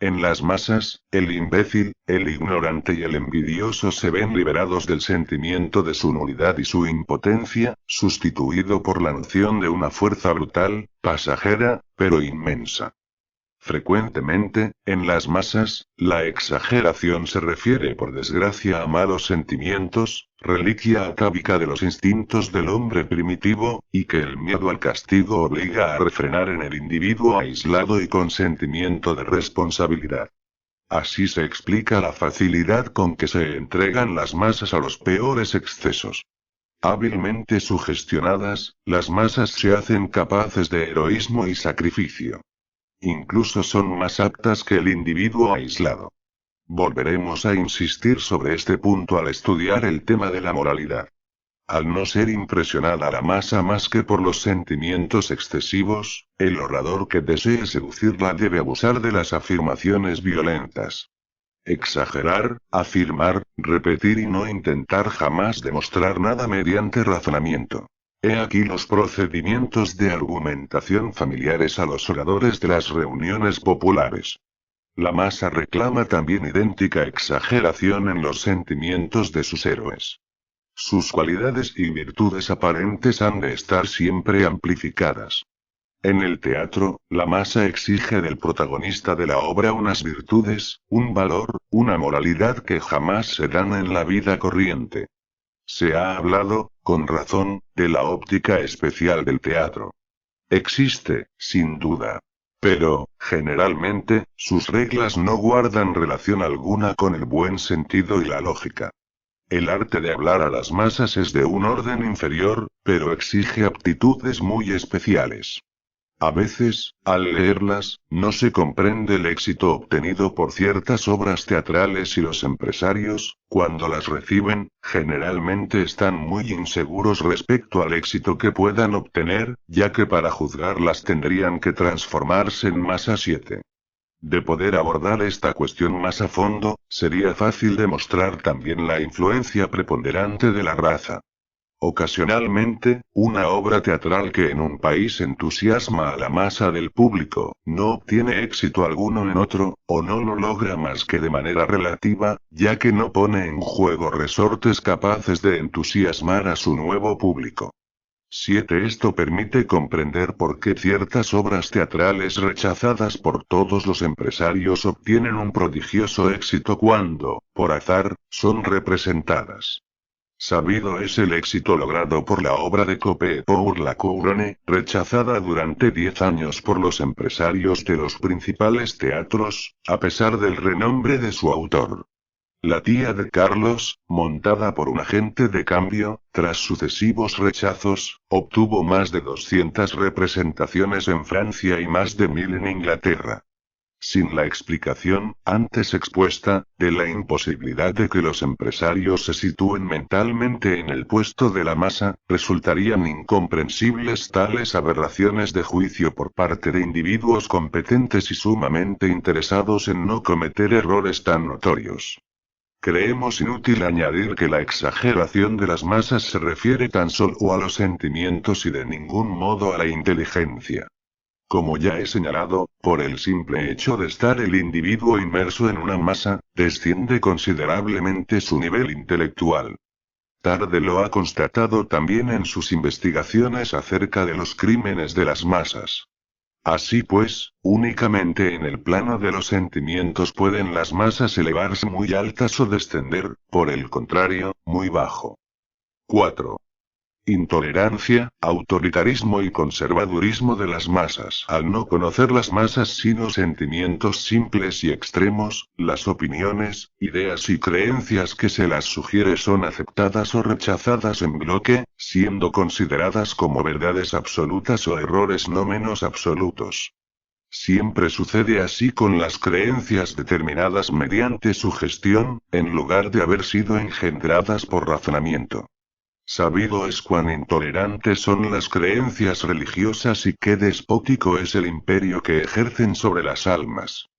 S1: En las masas, el imbécil, el ignorante y el envidioso se ven liberados del sentimiento de su nulidad y su impotencia, sustituido por la noción de una fuerza brutal, pasajera, pero inmensa. Frecuentemente, en las masas, la exageración se refiere por desgracia a malos sentimientos, reliquia atávica de los instintos del hombre primitivo, y que el miedo al castigo obliga a refrenar en el individuo aislado y con sentimiento de responsabilidad. Así se explica la facilidad con que se entregan las masas a los peores excesos. Hábilmente sugestionadas, las masas se hacen capaces de heroísmo y sacrificio. Incluso son más aptas que el individuo aislado. Volveremos a insistir sobre este punto al estudiar el tema de la moralidad. Al no ser impresionada la masa más que por los sentimientos excesivos, el orador que desee seducirla debe abusar de las afirmaciones violentas. Exagerar, afirmar, repetir y no intentar jamás demostrar nada mediante razonamiento. He aquí los procedimientos de argumentación familiares a los oradores de las reuniones populares. La masa reclama también idéntica exageración en los sentimientos de sus héroes. Sus cualidades y virtudes aparentes han de estar siempre amplificadas. En el teatro, la masa exige del protagonista de la obra unas virtudes, un valor, una moralidad que jamás se dan en la vida corriente. Se ha hablado, con razón, de la óptica especial del teatro. Existe, sin duda. Pero, generalmente, sus reglas no guardan relación alguna con el buen sentido y la lógica. El arte de hablar a las masas es de un orden inferior, pero exige aptitudes muy especiales. A veces, al leerlas, no se comprende el éxito obtenido por ciertas obras teatrales y los empresarios, cuando las reciben, generalmente están muy inseguros respecto al éxito que puedan obtener, ya que para juzgarlas tendrían que transformarse en masa 7. De poder abordar esta cuestión más a fondo, sería fácil demostrar también la influencia preponderante de la raza. Ocasionalmente, una obra teatral que en un país entusiasma a la masa del público, no obtiene éxito alguno en otro, o no lo logra más que de manera relativa, ya que no pone en juego resortes capaces de entusiasmar a su nuevo público. 7. Esto permite comprender por qué ciertas obras teatrales rechazadas por todos los empresarios obtienen un prodigioso éxito cuando, por azar, son representadas. Sabido es el éxito logrado por la obra de Cope pour la Couronne, rechazada durante 10 años por los empresarios de los principales teatros, a pesar del renombre de su autor. La tía de Carlos, montada por un agente de cambio, tras sucesivos rechazos, obtuvo más de 200 representaciones en Francia y más de 1000 en Inglaterra. Sin la explicación, antes expuesta, de la imposibilidad de que los empresarios se sitúen mentalmente en el puesto de la masa, resultarían incomprensibles tales aberraciones de juicio por parte de individuos competentes y sumamente interesados en no cometer errores tan notorios. Creemos inútil añadir que la exageración de las masas se refiere tan solo a los sentimientos y de ningún modo a la inteligencia. Como ya he señalado, por el simple hecho de estar el individuo inmerso en una masa, desciende considerablemente su nivel intelectual. Tarde lo ha constatado también en sus investigaciones acerca de los crímenes de las masas. Así pues, únicamente en el plano de los sentimientos pueden las masas elevarse muy altas o descender, por el contrario, muy bajo. 4. Intolerancia, autoritarismo y conservadurismo de las masas. Al no conocer las masas sino sentimientos simples y extremos, las opiniones, ideas y creencias que se las sugiere son aceptadas o rechazadas en bloque, siendo consideradas como verdades absolutas o errores no menos absolutos. Siempre sucede así con las creencias determinadas mediante sugestión, en lugar de haber sido engendradas por razonamiento. Sabido es cuán intolerantes son las creencias religiosas y qué despótico es el imperio que ejercen sobre las almas.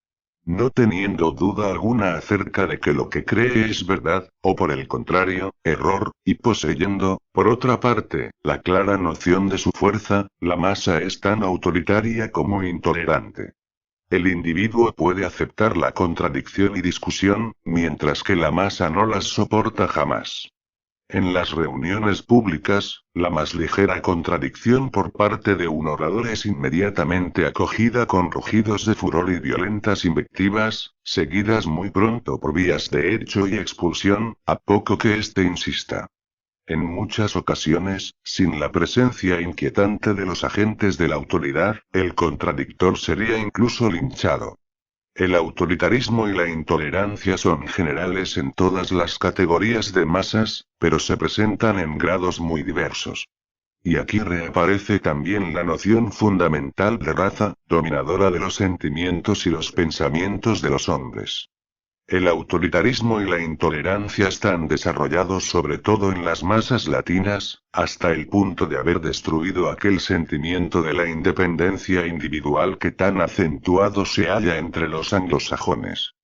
S1: No teniendo duda alguna acerca de que lo que cree es verdad, o por el contrario, error, y poseyendo, por otra parte, la clara noción de su fuerza, la masa es tan autoritaria como intolerante. El individuo puede aceptar la contradicción y discusión, mientras que la masa no las soporta jamás. En las reuniones públicas, la más ligera contradicción por parte de un orador es inmediatamente acogida con rugidos de furor y violentas invectivas, seguidas muy pronto por vías de hecho y expulsión, a poco que éste insista. En muchas ocasiones, sin la presencia inquietante de los agentes de la autoridad, el contradictor sería incluso linchado. El autoritarismo y la intolerancia son generales en todas las categorías de masas, pero se presentan en grados muy diversos. Y aquí reaparece también la noción fundamental de raza, dominadora de los sentimientos y los pensamientos de los hombres. El autoritarismo y la intolerancia están desarrollados sobre todo en las masas latinas, hasta el punto de haber destruido aquel sentimiento de la independencia individual que tan acentuado se halla entre los anglosajones.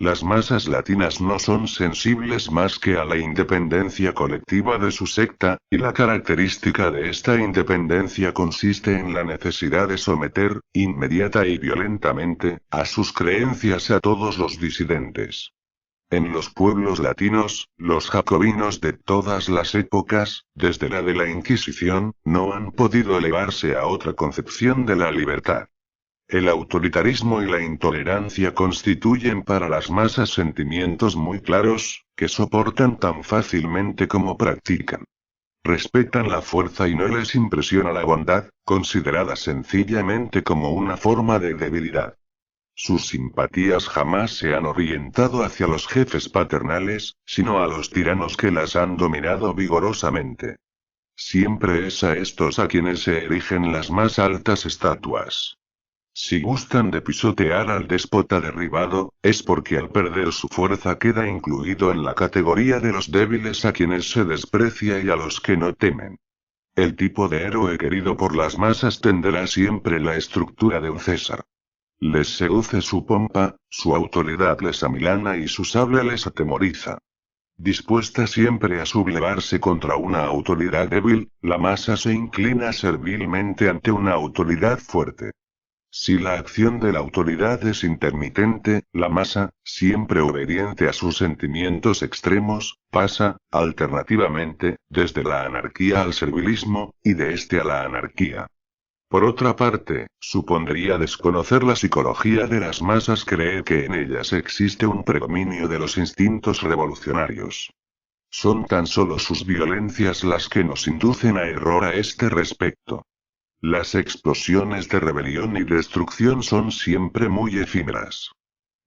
S1: Las masas latinas no son sensibles más que a la independencia colectiva de su secta, y la característica de esta independencia consiste en la necesidad de someter, inmediata y violentamente, a sus creencias a todos los disidentes. En los pueblos latinos, los jacobinos de todas las épocas, desde la de la Inquisición, no han podido elevarse a otra concepción de la libertad. El autoritarismo y la intolerancia constituyen para las masas sentimientos muy claros, que soportan tan fácilmente como practican. Respetan la fuerza y no les impresiona la bondad, considerada sencillamente como una forma de debilidad. Sus simpatías jamás se han orientado hacia los jefes paternales, sino a los tiranos que las han dominado vigorosamente. Siempre es a estos a quienes se erigen las más altas estatuas. Si gustan de pisotear al déspota derribado, es porque al perder su fuerza queda incluido en la categoría de los débiles a quienes se desprecia y a los que no temen. El tipo de héroe querido por las masas tendrá siempre la estructura de un César. Les seduce su pompa, su autoridad les amilana y su sable les atemoriza. Dispuesta siempre a sublevarse contra una autoridad débil, la masa se inclina servilmente ante una autoridad fuerte. Si la acción de la autoridad es intermitente, la masa, siempre obediente a sus sentimientos extremos, pasa, alternativamente, desde la anarquía al servilismo, y de este a la anarquía. Por otra parte, supondría desconocer la psicología de las masas creer que en ellas existe un predominio de los instintos revolucionarios. Son tan solo sus violencias las que nos inducen a error a este respecto. Las explosiones de rebelión y destrucción son siempre muy efímeras.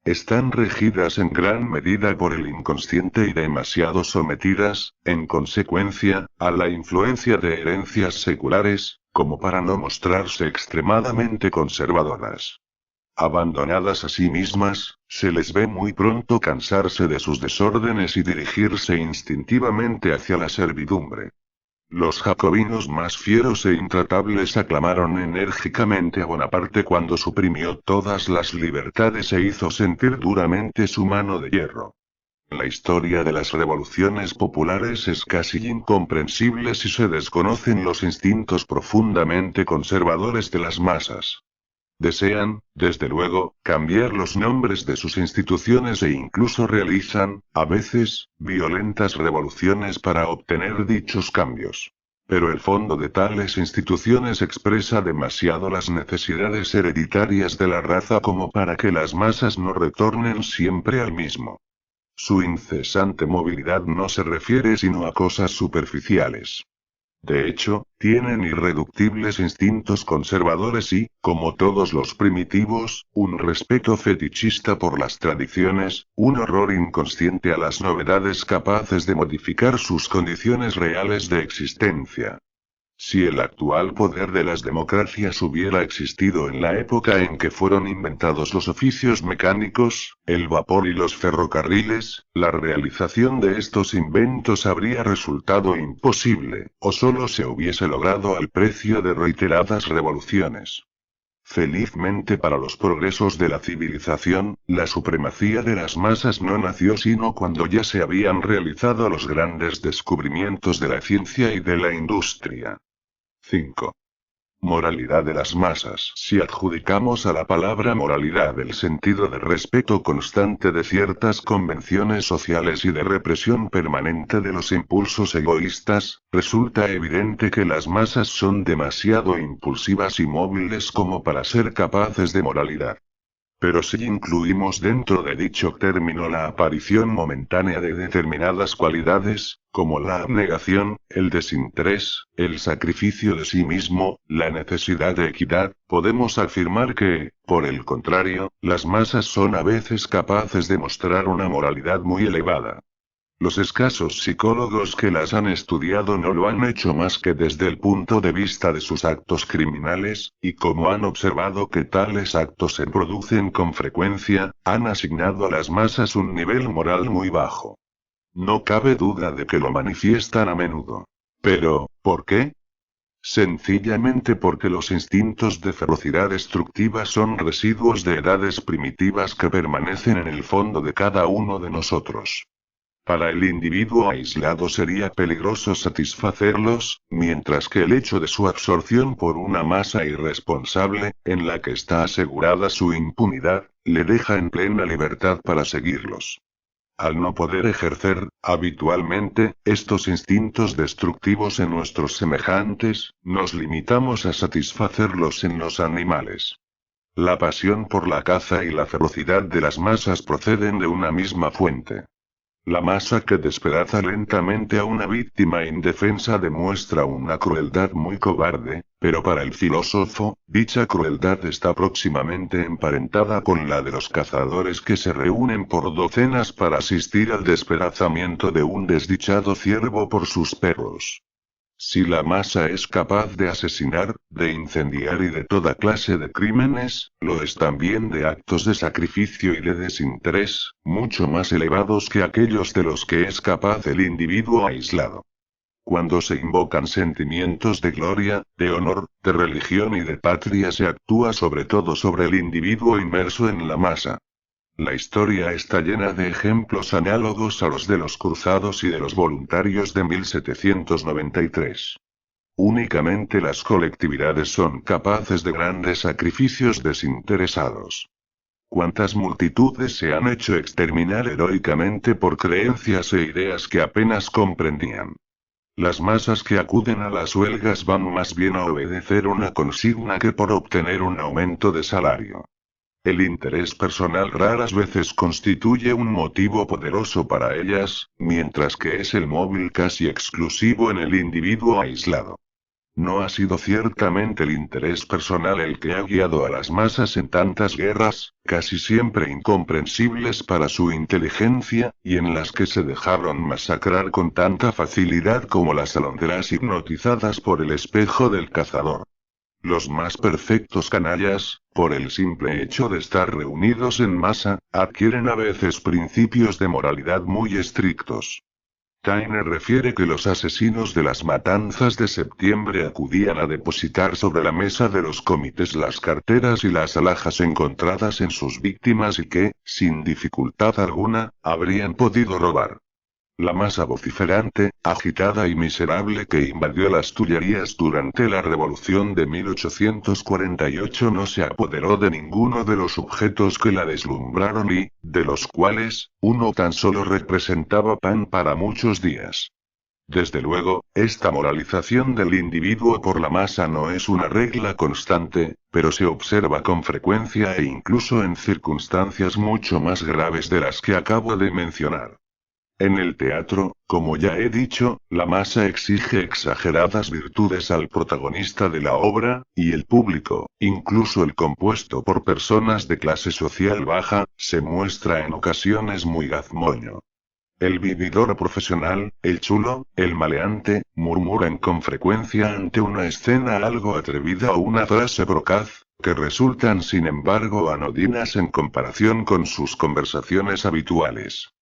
S1: Están regidas en gran medida por el inconsciente y demasiado sometidas, en consecuencia, a la influencia de herencias seculares, como para no mostrarse extremadamente conservadoras. Abandonadas a sí mismas, se les ve muy pronto cansarse de sus desórdenes y dirigirse instintivamente hacia la servidumbre. Los jacobinos más fieros e intratables aclamaron enérgicamente a Bonaparte cuando suprimió todas las libertades e hizo sentir duramente su mano de hierro. La historia de las revoluciones populares es casi incomprensible si se desconocen los instintos profundamente conservadores de las masas. Desean, desde luego, cambiar los nombres de sus instituciones e incluso realizan, a veces, violentas revoluciones para obtener dichos cambios. Pero el fondo de tales instituciones expresa demasiado las necesidades hereditarias de la raza como para que las masas no retornen siempre al mismo. Su incesante movilidad no se refiere sino a cosas superficiales. De hecho, tienen irreductibles instintos conservadores y, como todos los primitivos, un respeto fetichista por las tradiciones, un horror inconsciente a las novedades capaces de modificar sus condiciones reales de existencia. Si el actual poder de las democracias hubiera existido en la época en que fueron inventados los oficios mecánicos, el vapor y los ferrocarriles, la realización de estos inventos habría resultado imposible, o solo se hubiese logrado al precio de reiteradas revoluciones. Felizmente para los progresos de la civilización, la supremacía de las masas no nació sino cuando ya se habían realizado los grandes descubrimientos de la ciencia y de la industria. 5. Moralidad de las masas. Si adjudicamos a la palabra moralidad el sentido de respeto constante de ciertas convenciones sociales y de represión permanente de los impulsos egoístas, resulta evidente que las masas son demasiado impulsivas y móviles como para ser capaces de moralidad. Pero si incluimos dentro de dicho término la aparición momentánea de determinadas cualidades, como la abnegación, el desinterés, el sacrificio de sí mismo, la necesidad de equidad, podemos afirmar que, por el contrario, las masas son a veces capaces de mostrar una moralidad muy elevada. Los escasos psicólogos que las han estudiado no lo han hecho más que desde el punto de vista de sus actos criminales, y como han observado que tales actos se producen con frecuencia, han asignado a las masas un nivel moral muy bajo. No cabe duda de que lo manifiestan a menudo. Pero, ¿por qué? Sencillamente porque los instintos de ferocidad destructiva son residuos de edades primitivas que permanecen en el fondo de cada uno de nosotros. Para el individuo aislado sería peligroso satisfacerlos, mientras que el hecho de su absorción por una masa irresponsable, en la que está asegurada su impunidad, le deja en plena libertad para seguirlos. Al no poder ejercer, habitualmente, estos instintos destructivos en nuestros semejantes, nos limitamos a satisfacerlos en los animales. La pasión por la caza y la ferocidad de las masas proceden de una misma fuente. La masa que despedaza lentamente a una víctima indefensa demuestra una crueldad muy cobarde, pero para el filósofo, dicha crueldad está próximamente emparentada con la de los cazadores que se reúnen por docenas para asistir al despedazamiento de un desdichado ciervo por sus perros. Si la masa es capaz de asesinar, de incendiar y de toda clase de crímenes, lo es también de actos de sacrificio y de desinterés, mucho más elevados que aquellos de los que es capaz el individuo aislado. Cuando se invocan sentimientos de gloria, de honor, de religión y de patria se actúa sobre todo sobre el individuo inmerso en la masa. La historia está llena de ejemplos análogos a los de los cruzados y de los voluntarios de 1793. Únicamente las colectividades son capaces de grandes sacrificios desinteresados. ¿Cuántas multitudes se han hecho exterminar heroicamente por creencias e ideas que apenas comprendían? Las masas que acuden a las huelgas van más bien a obedecer una consigna que por obtener un aumento de salario. El interés personal raras veces constituye un motivo poderoso para ellas, mientras que es el móvil casi exclusivo en el individuo aislado. No ha sido ciertamente el interés personal el que ha guiado a las masas en tantas guerras, casi siempre incomprensibles para su inteligencia, y en las que se dejaron masacrar con tanta facilidad como las alondras hipnotizadas por el espejo del cazador. Los más perfectos canallas, por el simple hecho de estar reunidos en masa, adquieren a veces principios de moralidad muy estrictos. Taine refiere que los asesinos de las matanzas de septiembre acudían a depositar sobre la mesa de los comités las carteras y las alhajas encontradas en sus víctimas y que, sin dificultad alguna, habrían podido robar. La masa vociferante, agitada y miserable que invadió las Tullerías durante la Revolución de 1848 no se apoderó de ninguno de los objetos que la deslumbraron y, de los cuales, uno tan solo representaba pan para muchos días. Desde luego, esta moralización del individuo por la masa no es una regla constante, pero se observa con frecuencia e incluso en circunstancias mucho más graves de las que acabo de mencionar. En el teatro, como ya he dicho, la masa exige exageradas virtudes al protagonista de la obra, y el público, incluso el compuesto por personas de clase social baja, se muestra en ocasiones muy gazmoño. El vividor profesional, el chulo, el maleante, murmuran con frecuencia ante una escena algo atrevida o una frase procaz, que resultan sin embargo anodinas en comparación con sus conversaciones habituales.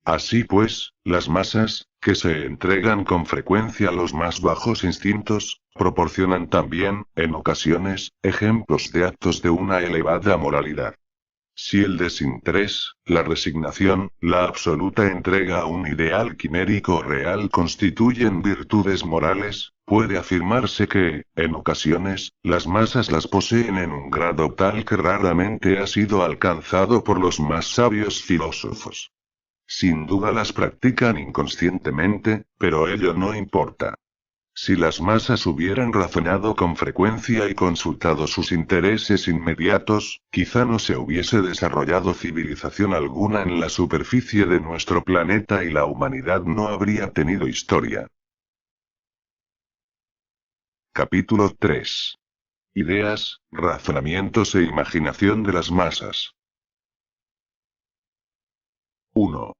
S1: Así pues, las masas, que se entregan con frecuencia a los más bajos instintos, proporcionan también, en ocasiones, ejemplos de actos de una elevada moralidad. Si el desinterés, la resignación, la absoluta entrega a un ideal quimérico o real constituyen virtudes morales, puede afirmarse que, en ocasiones, las masas las poseen en un grado tal que raramente ha sido alcanzado por los más sabios filósofos. Sin duda las practican inconscientemente, pero ello no importa. Si las masas hubieran razonado con frecuencia y consultado sus intereses inmediatos, quizá no se hubiese desarrollado civilización alguna en la superficie de nuestro planeta y la humanidad no habría tenido historia. Capítulo 3. Ideas, razonamientos e imaginación de las masas. 1.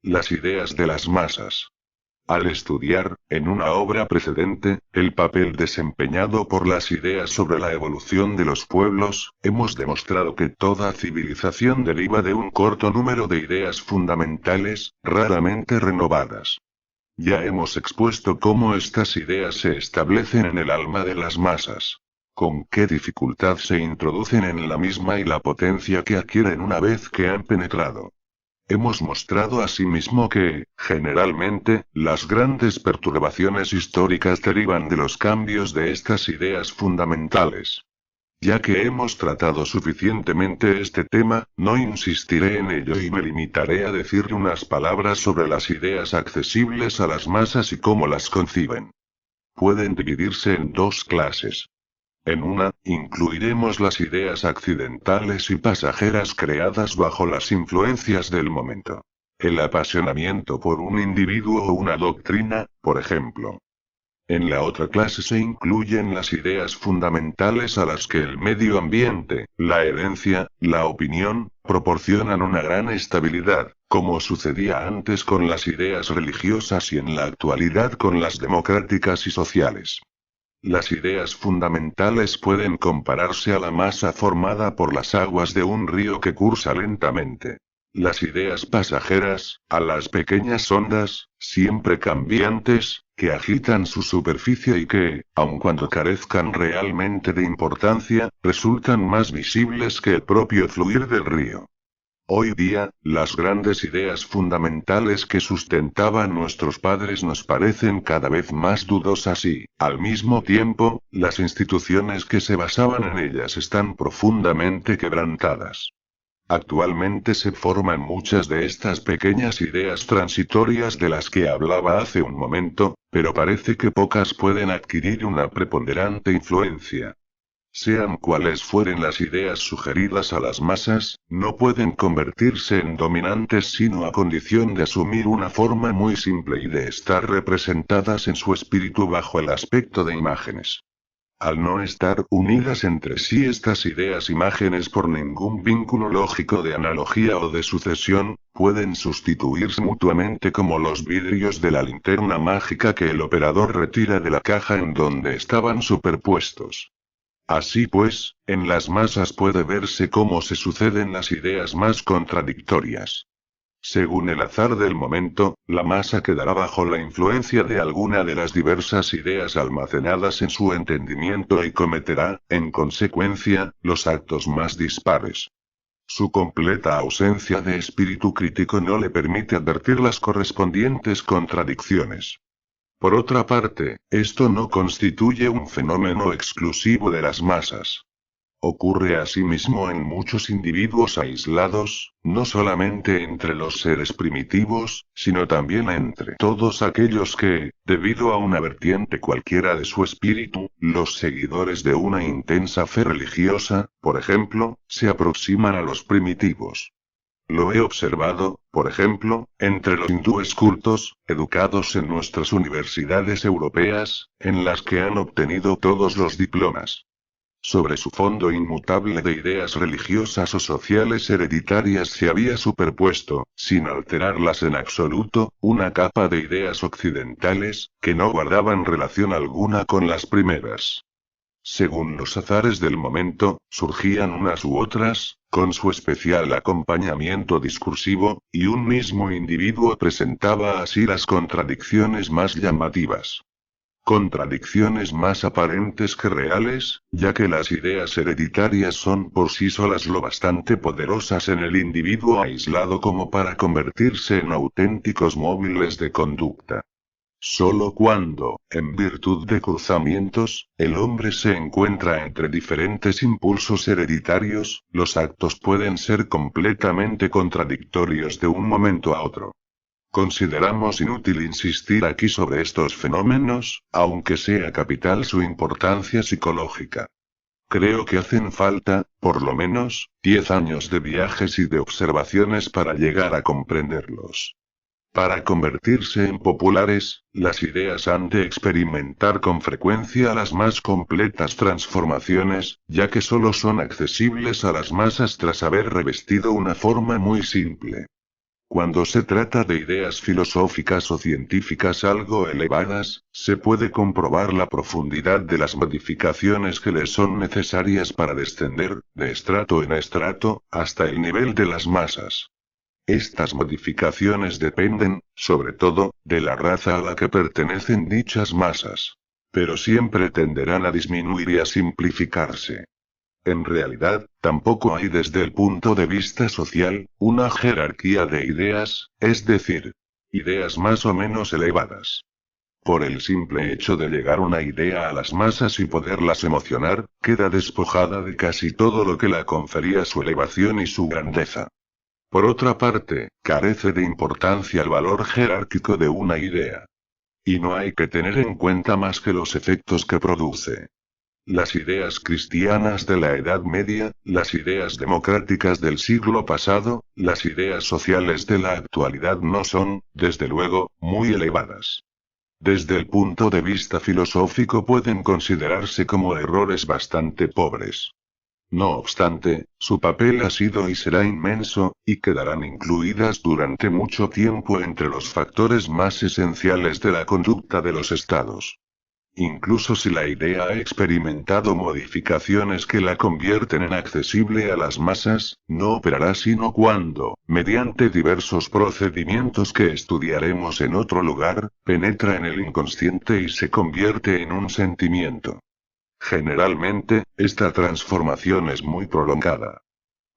S1: Las ideas de las masas. Al estudiar, en una obra precedente, el papel desempeñado por las ideas sobre la evolución de los pueblos, hemos demostrado que toda civilización deriva de un corto número de ideas fundamentales, raramente renovadas. Ya hemos expuesto cómo estas ideas se establecen en el alma de las masas. Con qué dificultad se introducen en la misma y la potencia que adquieren una vez que han penetrado. Hemos mostrado asimismo que, generalmente, las grandes perturbaciones históricas derivan de los cambios de estas ideas fundamentales. Ya que hemos tratado suficientemente este tema, no insistiré en ello y me limitaré a decir unas palabras sobre las ideas accesibles a las masas y cómo las conciben. Pueden dividirse en dos clases. En una, incluiremos las ideas accidentales y pasajeras creadas bajo las influencias del momento. El apasionamiento por un individuo o una doctrina, por ejemplo. En la otra clase se incluyen las ideas fundamentales a las que el medio ambiente, la herencia, la opinión, proporcionan una gran estabilidad, como sucedía antes con las ideas religiosas y en la actualidad con las democráticas y sociales. Las ideas fundamentales pueden compararse a la masa formada por las aguas de un río que cursa lentamente. Las ideas pasajeras, a las pequeñas ondas, siempre cambiantes, que agitan su superficie y que, aun cuando carezcan realmente de importancia, resultan más visibles que el propio fluir del río. Hoy día, las grandes ideas fundamentales que sustentaban nuestros padres nos parecen cada vez más dudosas y, al mismo tiempo, las instituciones que se basaban en ellas están profundamente quebrantadas. Actualmente se forman muchas de estas pequeñas ideas transitorias de las que hablaba hace un momento, pero parece que pocas pueden adquirir una preponderante influencia. Sean cuales fueren las ideas sugeridas a las masas, no pueden convertirse en dominantes sino a condición de asumir una forma muy simple y de estar representadas en su espíritu bajo el aspecto de imágenes. Al no estar unidas entre sí estas ideas-imágenes por ningún vínculo lógico de analogía o de sucesión, pueden sustituirse mutuamente como los vidrios de la linterna mágica que el operador retira de la caja en donde estaban superpuestos. Así pues, en las masas puede verse cómo se suceden las ideas más contradictorias. Según el azar del momento, la masa quedará bajo la influencia de alguna de las diversas ideas almacenadas en su entendimiento y cometerá, en consecuencia, los actos más dispares. Su completa ausencia de espíritu crítico no le permite advertir las correspondientes contradicciones. Por otra parte, esto no constituye un fenómeno exclusivo de las masas. Ocurre asimismo en muchos individuos aislados, no solamente entre los seres primitivos, sino también entre todos aquellos que, debido a una vertiente cualquiera de su espíritu, los seguidores de una intensa fe religiosa, por ejemplo, se aproximan a los primitivos. Lo he observado, por ejemplo, entre los hindúes cultos, educados en nuestras universidades europeas, en las que han obtenido todos los diplomas. Sobre su fondo inmutable de ideas religiosas o sociales hereditarias se había superpuesto, sin alterarlas en absoluto, una capa de ideas occidentales, que no guardaban relación alguna con las primeras. Según los azares del momento, surgían unas u otras, con su especial acompañamiento discursivo, y un mismo individuo presentaba así las contradicciones más llamativas. Contradicciones más aparentes que reales, ya que las ideas hereditarias son por sí solas lo bastante poderosas en el individuo aislado como para convertirse en auténticos móviles de conducta. Solo cuando, en virtud de cruzamientos, el hombre se encuentra entre diferentes impulsos hereditarios, los actos pueden ser completamente contradictorios de un momento a otro. Consideramos inútil insistir aquí sobre estos fenómenos, aunque sea capital su importancia psicológica. Creo que hacen falta, por lo menos, 10 años de viajes y de observaciones para llegar a comprenderlos. Para convertirse en populares, las ideas han de experimentar con frecuencia las más completas transformaciones, ya que solo son accesibles a las masas tras haber revestido una forma muy simple. Cuando se trata de ideas filosóficas o científicas algo elevadas, se puede comprobar la profundidad de las modificaciones que les son necesarias para descender, de estrato en estrato, hasta el nivel de las masas. Estas modificaciones dependen, sobre todo, de la raza a la que pertenecen dichas masas. Pero siempre tenderán a disminuir y a simplificarse. En realidad, tampoco hay desde el punto de vista social, una jerarquía de ideas, es decir, ideas más o menos elevadas. Por el simple hecho de llegar una idea a las masas y poderlas emocionar, queda despojada de casi todo lo que la confería su elevación y su grandeza. Por otra parte, carece de importancia el valor jerárquico de una idea. Y no hay que tener en cuenta más que los efectos que produce. Las ideas cristianas de la Edad Media, las ideas democráticas del siglo pasado, las ideas sociales de la actualidad no son, desde luego, muy elevadas. Desde el punto de vista filosófico pueden considerarse como errores bastante pobres. No obstante, su papel ha sido y será inmenso, y quedarán incluidas durante mucho tiempo entre los factores más esenciales de la conducta de los estados. Incluso si la idea ha experimentado modificaciones que la convierten en accesible a las masas, no operará sino cuando, mediante diversos procedimientos que estudiaremos en otro lugar, penetra en el inconsciente y se convierte en un sentimiento. Generalmente, esta transformación es muy prolongada.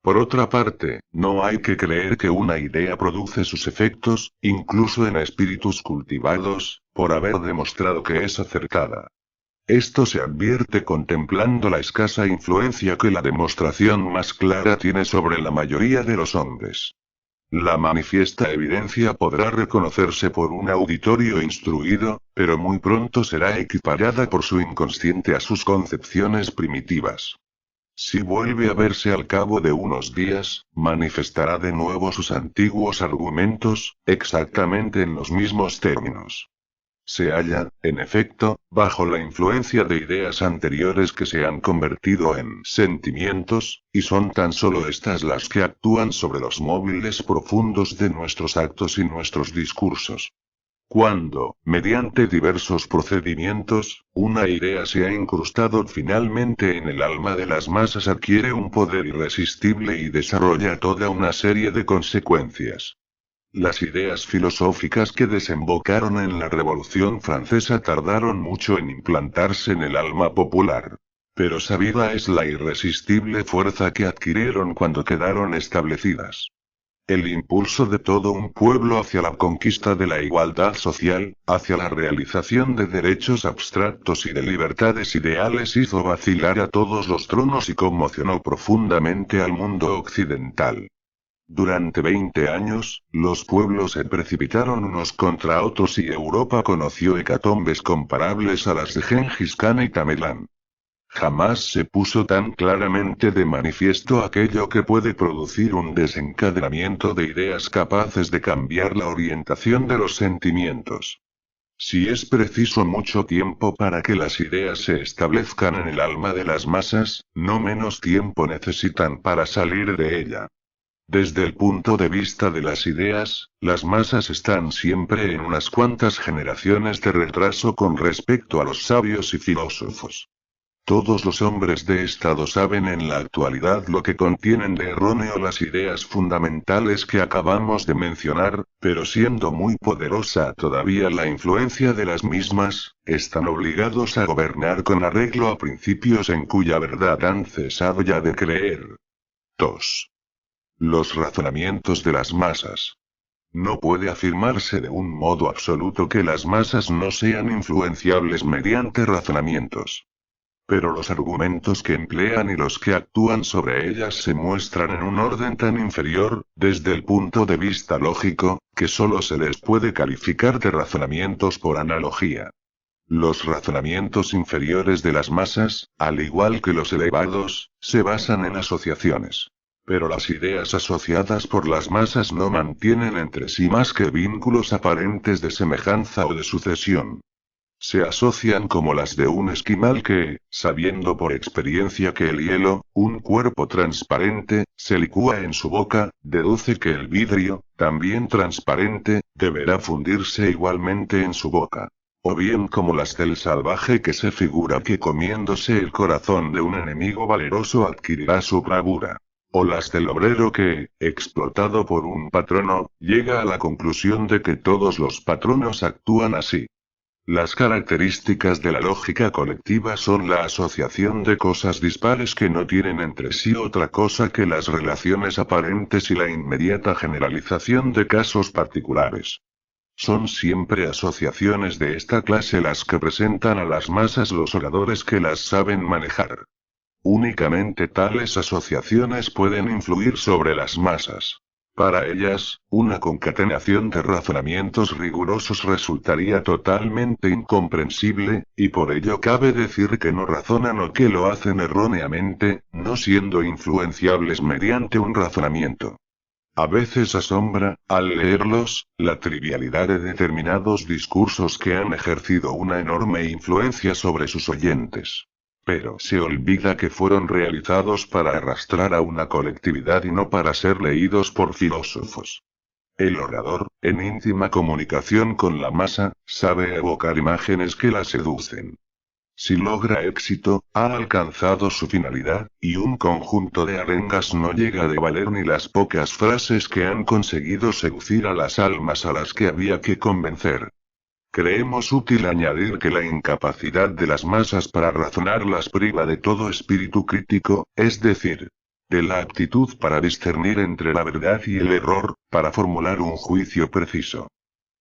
S1: Por otra parte, no hay que creer que una idea produce sus efectos, incluso en espíritus cultivados, por haber demostrado que es acertada. Esto se advierte contemplando la escasa influencia que la demostración más clara tiene sobre la mayoría de los hombres. La manifiesta evidencia podrá reconocerse por un auditorio instruido, pero muy pronto será equiparada por su inconsciente a sus concepciones primitivas. Si vuelve a verse al cabo de unos días, manifestará de nuevo sus antiguos argumentos, exactamente en los mismos términos. Se halla, en efecto, bajo la influencia de ideas anteriores que se han convertido en sentimientos, y son tan solo estas las que actúan sobre los móviles profundos de nuestros actos y nuestros discursos. Cuando, mediante diversos procedimientos, una idea se ha incrustado finalmente en el alma de las masas, adquiere un poder irresistible y desarrolla toda una serie de consecuencias. Las ideas filosóficas que desembocaron en la Revolución Francesa tardaron mucho en implantarse en el alma popular. Pero sabida es la irresistible fuerza que adquirieron cuando quedaron establecidas. El impulso de todo un pueblo hacia la conquista de la igualdad social, hacia la realización de derechos abstractos y de libertades ideales hizo vacilar a todos los tronos y conmocionó profundamente al mundo occidental. Durante 20 años, los pueblos se precipitaron unos contra otros y Europa conoció hecatombes comparables a las de Gengis Khan y Tamerlán. Jamás se puso tan claramente de manifiesto aquello que puede producir un desencadenamiento de ideas capaces de cambiar la orientación de los sentimientos. Si es preciso mucho tiempo para que las ideas se establezcan en el alma de las masas, no menos tiempo necesitan para salir de ella. Desde el punto de vista de las ideas, las masas están siempre en unas cuantas generaciones de retraso con respecto a los sabios y filósofos. Todos los hombres de Estado saben en la actualidad lo que contienen de erróneo las ideas fundamentales que acabamos de mencionar, pero siendo muy poderosa todavía la influencia de las mismas, están obligados a gobernar con arreglo a principios en cuya verdad han cesado ya de creer. 2. Los razonamientos de las masas. No puede afirmarse de un modo absoluto que las masas no sean influenciables mediante razonamientos. Pero los argumentos que emplean y los que actúan sobre ellas se muestran en un orden tan inferior, desde el punto de vista lógico, que solo se les puede calificar de razonamientos por analogía. Los razonamientos inferiores de las masas, al igual que los elevados, se basan en asociaciones. Pero las ideas asociadas por las masas no mantienen entre sí más que vínculos aparentes de semejanza o de sucesión. Se asocian como las de un esquimal que, sabiendo por experiencia que el hielo, un cuerpo transparente, se licúa en su boca, deduce que el vidrio, también transparente, deberá fundirse igualmente en su boca. O bien como las del salvaje que se figura que comiéndose el corazón de un enemigo valeroso adquirirá su bravura. O las del obrero que, explotado por un patrono, llega a la conclusión de que todos los patronos actúan así. Las características de la lógica colectiva son la asociación de cosas dispares que no tienen entre sí otra cosa que las relaciones aparentes y la inmediata generalización de casos particulares. Son siempre asociaciones de esta clase las que presentan a las masas los oradores que las saben manejar. Únicamente tales asociaciones pueden influir sobre las masas. Para ellas, una concatenación de razonamientos rigurosos resultaría totalmente incomprensible, y por ello cabe decir que no razonan o que lo hacen erróneamente, no siendo influenciables mediante un razonamiento. A veces asombra, al leerlos, la trivialidad de determinados discursos que han ejercido una enorme influencia sobre sus oyentes. Pero se olvida que fueron realizados para arrastrar a una colectividad y no para ser leídos por filósofos. El orador, en íntima comunicación con la masa, sabe evocar imágenes que la seducen. Si logra éxito, ha alcanzado su finalidad, y un conjunto de arengas no llega de valer ni las pocas frases que han conseguido seducir a las almas a las que había que convencer. Creemos útil añadir que la incapacidad de las masas para razonar las priva de todo espíritu crítico, es decir, de la aptitud para discernir entre la verdad y el error, para formular un juicio preciso.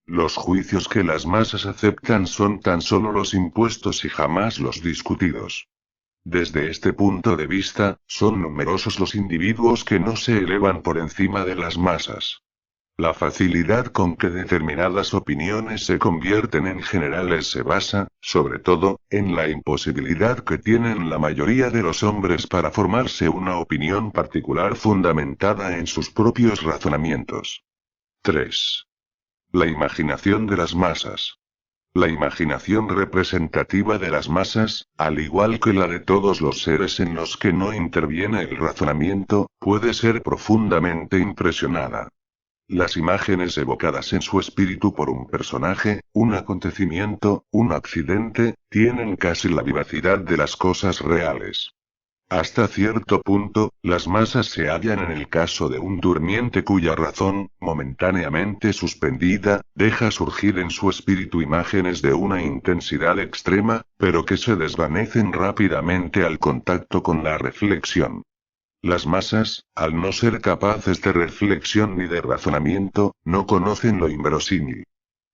S1: Los juicios que las masas aceptan son tan solo los impuestos y jamás los discutidos. Desde este punto de vista, son numerosos los individuos que no se elevan por encima de las masas. La facilidad con que determinadas opiniones se convierten en generales se basa, sobre todo, en la imposibilidad que tienen la mayoría de los hombres para formarse una opinión particular fundamentada en sus propios razonamientos. 3. La imaginación de las masas. La imaginación representativa de las masas, al igual que la de todos los seres en los que no interviene el razonamiento, puede ser profundamente impresionada. Las imágenes evocadas en su espíritu por un personaje, un acontecimiento, un accidente, tienen casi la vivacidad de las cosas reales. Hasta cierto punto, las masas se hallan en el caso de un durmiente cuya razón, momentáneamente suspendida, deja surgir en su espíritu imágenes de una intensidad extrema, pero que se desvanecen rápidamente al contacto con la reflexión. Las masas, al no ser capaces de reflexión ni de razonamiento, no conocen lo inverosímil.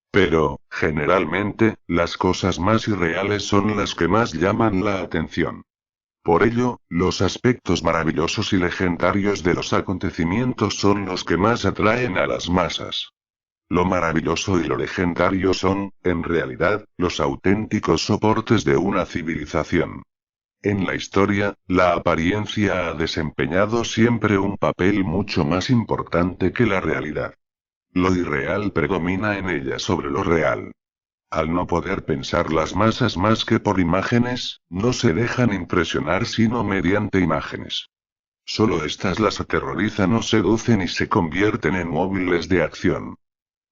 S1: Pero, generalmente, las cosas más irreales son las que más llaman la atención. Por ello, los aspectos maravillosos y legendarios de los acontecimientos son los que más atraen a las masas. Lo maravilloso y lo legendario son, en realidad, los auténticos soportes de una civilización. En la historia, la apariencia ha desempeñado siempre un papel mucho más importante que la realidad. Lo irreal predomina en ella sobre lo real. Al no poder pensar las masas más que por imágenes, no se dejan impresionar sino mediante imágenes. Solo estas las aterrorizan o seducen y se convierten en móviles de acción.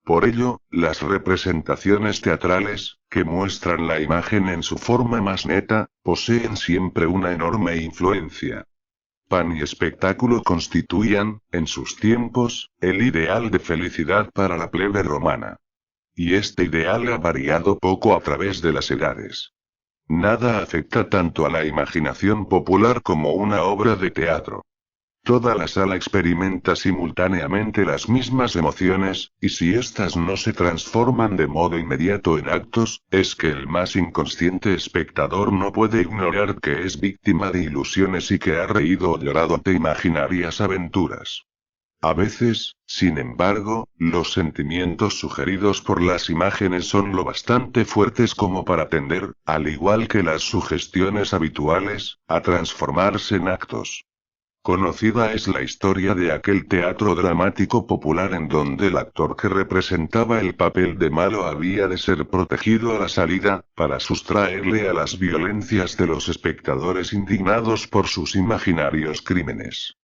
S1: Por ello, las representaciones teatrales, que muestran la imagen en su forma más neta, poseen siempre una enorme influencia. Pan y espectáculo constituían, en sus tiempos, el ideal de felicidad para la plebe romana. Y este ideal ha variado poco a través de las edades. Nada afecta tanto a la imaginación popular como una obra de teatro. Toda la sala experimenta simultáneamente las mismas emociones, y si éstas no se transforman de modo inmediato en actos, es que el más inconsciente espectador no puede ignorar que es víctima de ilusiones y que ha reído o llorado ante imaginarias aventuras. A veces, sin embargo, los sentimientos sugeridos por las imágenes son lo bastante fuertes como para tender, al igual que las sugestiones habituales, a transformarse en actos. Conocida es la historia de aquel teatro dramático popular en donde el actor que representaba el papel de malo había de ser protegido a la salida, para sustraerle a las violencias de los espectadores indignados por sus imaginarios crímenes.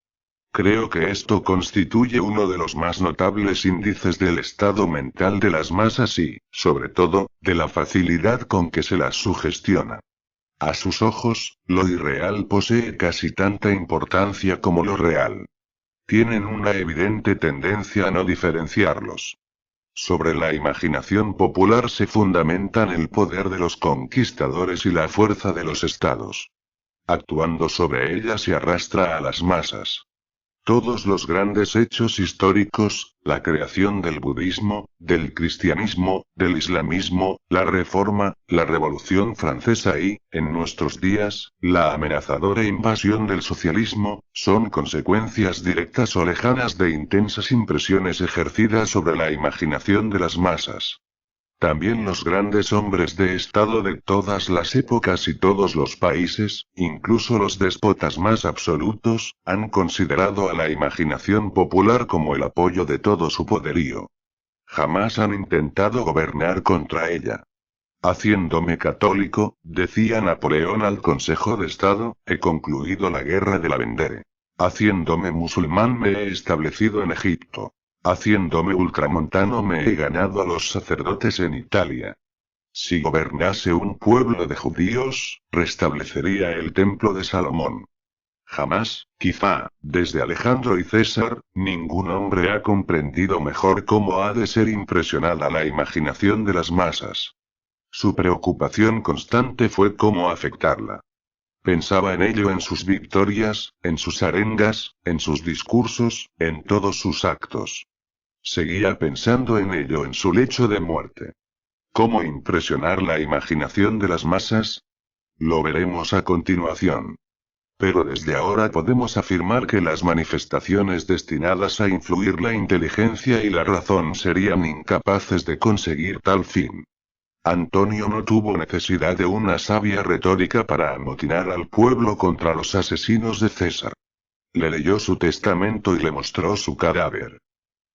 S1: Creo que esto constituye uno de los más notables índices del estado mental de las masas y, sobre todo, de la facilidad con que se las sugestiona. A sus ojos, lo irreal posee casi tanta importancia como lo real. Tienen una evidente tendencia a no diferenciarlos. Sobre la imaginación popular se fundamentan el poder de los conquistadores y la fuerza de los estados. Actuando sobre ella se arrastra a las masas. Todos los grandes hechos históricos, la creación del budismo, del cristianismo, del islamismo, la reforma, la revolución francesa y, en nuestros días, la amenazadora invasión del socialismo, son consecuencias directas o lejanas de intensas impresiones ejercidas sobre la imaginación de las masas. También los grandes hombres de Estado de todas las épocas y todos los países, incluso los déspotas más absolutos, han considerado a la imaginación popular como el apoyo de todo su poderío. Jamás han intentado gobernar contra ella. Haciéndome católico, decía Napoleón al Consejo de Estado, he concluido la guerra de la Vendée. Haciéndome musulmán me he establecido en Egipto. Haciéndome ultramontano me he ganado a los sacerdotes en Italia. Si gobernase un pueblo de judíos, restablecería el templo de Salomón. Jamás, quizá, desde Alejandro y César, ningún hombre ha comprendido mejor cómo ha de ser impresionada la imaginación de las masas. Su preocupación constante fue cómo afectarla. Pensaba en ello en sus victorias, en sus arengas, en sus discursos, en todos sus actos. Seguía pensando en ello en su lecho de muerte. ¿Cómo impresionar la imaginación de las masas? Lo veremos a continuación. Pero desde ahora podemos afirmar que las manifestaciones destinadas a influir la inteligencia y la razón serían incapaces de conseguir tal fin. Antonio no tuvo necesidad de una sabia retórica para amotinar al pueblo contra los asesinos de César. Le leyó su testamento y le mostró su cadáver.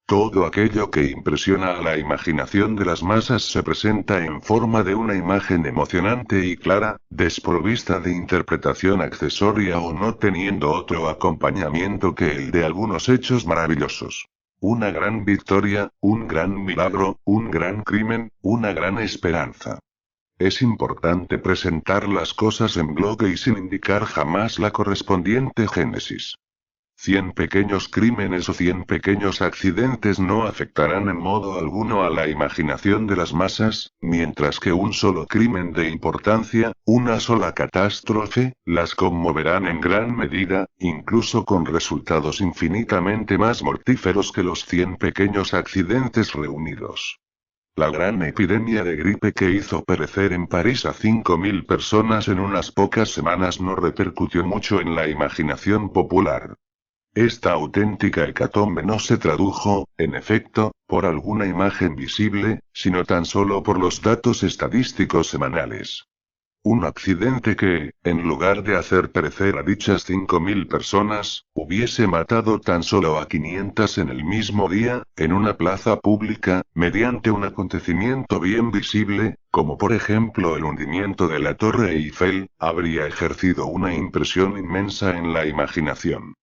S1: Todo aquello que impresiona a la imaginación de las masas se presenta en forma de una imagen emocionante y clara, desprovista de interpretación accesoria o no teniendo otro acompañamiento que el de algunos hechos maravillosos. Una gran victoria, un gran milagro, un gran crimen, una gran esperanza. Es importante presentar las cosas en bloque y sin indicar jamás la correspondiente génesis. 100 pequeños crímenes o 100 pequeños accidentes no afectarán en modo alguno a la imaginación de las masas, mientras que un solo crimen de importancia, una sola catástrofe, las conmoverán en gran medida, incluso con resultados infinitamente más mortíferos que los 100 pequeños accidentes reunidos. La gran epidemia de gripe que hizo perecer en París a 5.000 personas en unas pocas semanas no repercutió mucho en la imaginación popular. Esta auténtica hecatombe no se tradujo, en efecto, por alguna imagen visible, sino tan solo por los datos estadísticos semanales. Un accidente que, en lugar de hacer perecer a dichas 5.000 personas, hubiese matado tan solo a 500 en el mismo día, en una plaza pública, mediante un acontecimiento bien visible, como por ejemplo el hundimiento de la Torre Eiffel, habría ejercido una impresión inmensa en la imaginación.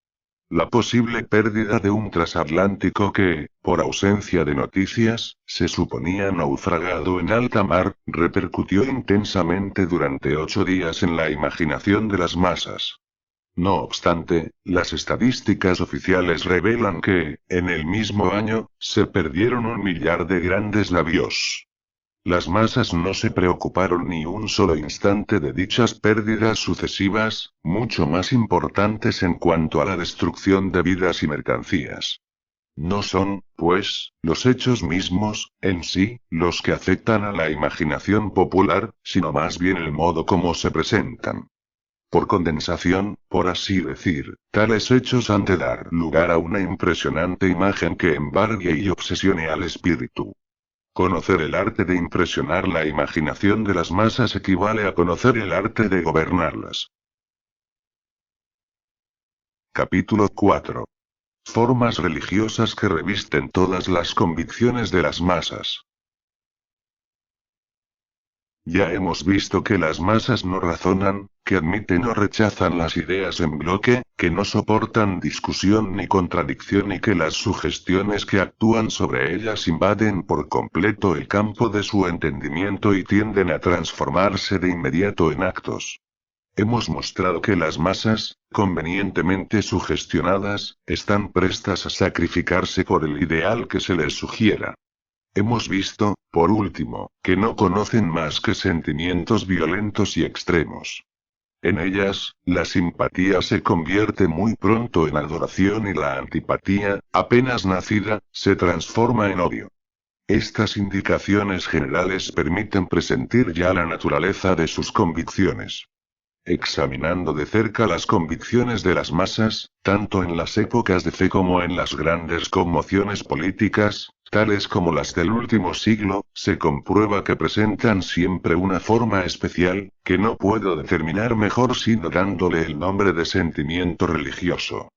S1: La posible pérdida de un transatlántico que, por ausencia de noticias, se suponía naufragado en alta mar, repercutió intensamente durante 8 días en la imaginación de las masas. No obstante, las estadísticas oficiales revelan que, en el mismo año, se perdieron 1 millar de grandes navíos. Las masas no se preocuparon ni un solo instante de dichas pérdidas sucesivas, mucho más importantes en cuanto a la destrucción de vidas y mercancías. No son, pues, los hechos mismos, en sí, los que afectan a la imaginación popular, sino más bien el modo como se presentan. Por condensación, por así decir, tales hechos han de dar lugar a una impresionante imagen que embargue y obsesione al espíritu. Conocer el arte de impresionar la imaginación de las masas equivale a conocer el arte de gobernarlas. Capítulo 4. Formas religiosas que revisten todas las convicciones de las masas. Ya hemos visto que las masas no razonan, que admiten o rechazan las ideas en bloque, que no soportan discusión ni contradicción y que las sugestiones que actúan sobre ellas invaden por completo el campo de su entendimiento y tienden a transformarse de inmediato en actos. Hemos mostrado que las masas, convenientemente sugestionadas, están prestas a sacrificarse por el ideal que se les sugiera. Hemos visto, por último, que no conocen más que sentimientos violentos y extremos. En ellas, la simpatía se convierte muy pronto en adoración y la antipatía, apenas nacida, se transforma en odio. Estas indicaciones generales permiten presentir ya la naturaleza de sus convicciones. Examinando de cerca las convicciones de las masas, tanto en las épocas de fe como en las grandes conmociones políticas, tales como las del último siglo, se comprueba que presentan siempre una forma especial, que no puedo determinar mejor sino dándole el nombre de sentimiento religioso.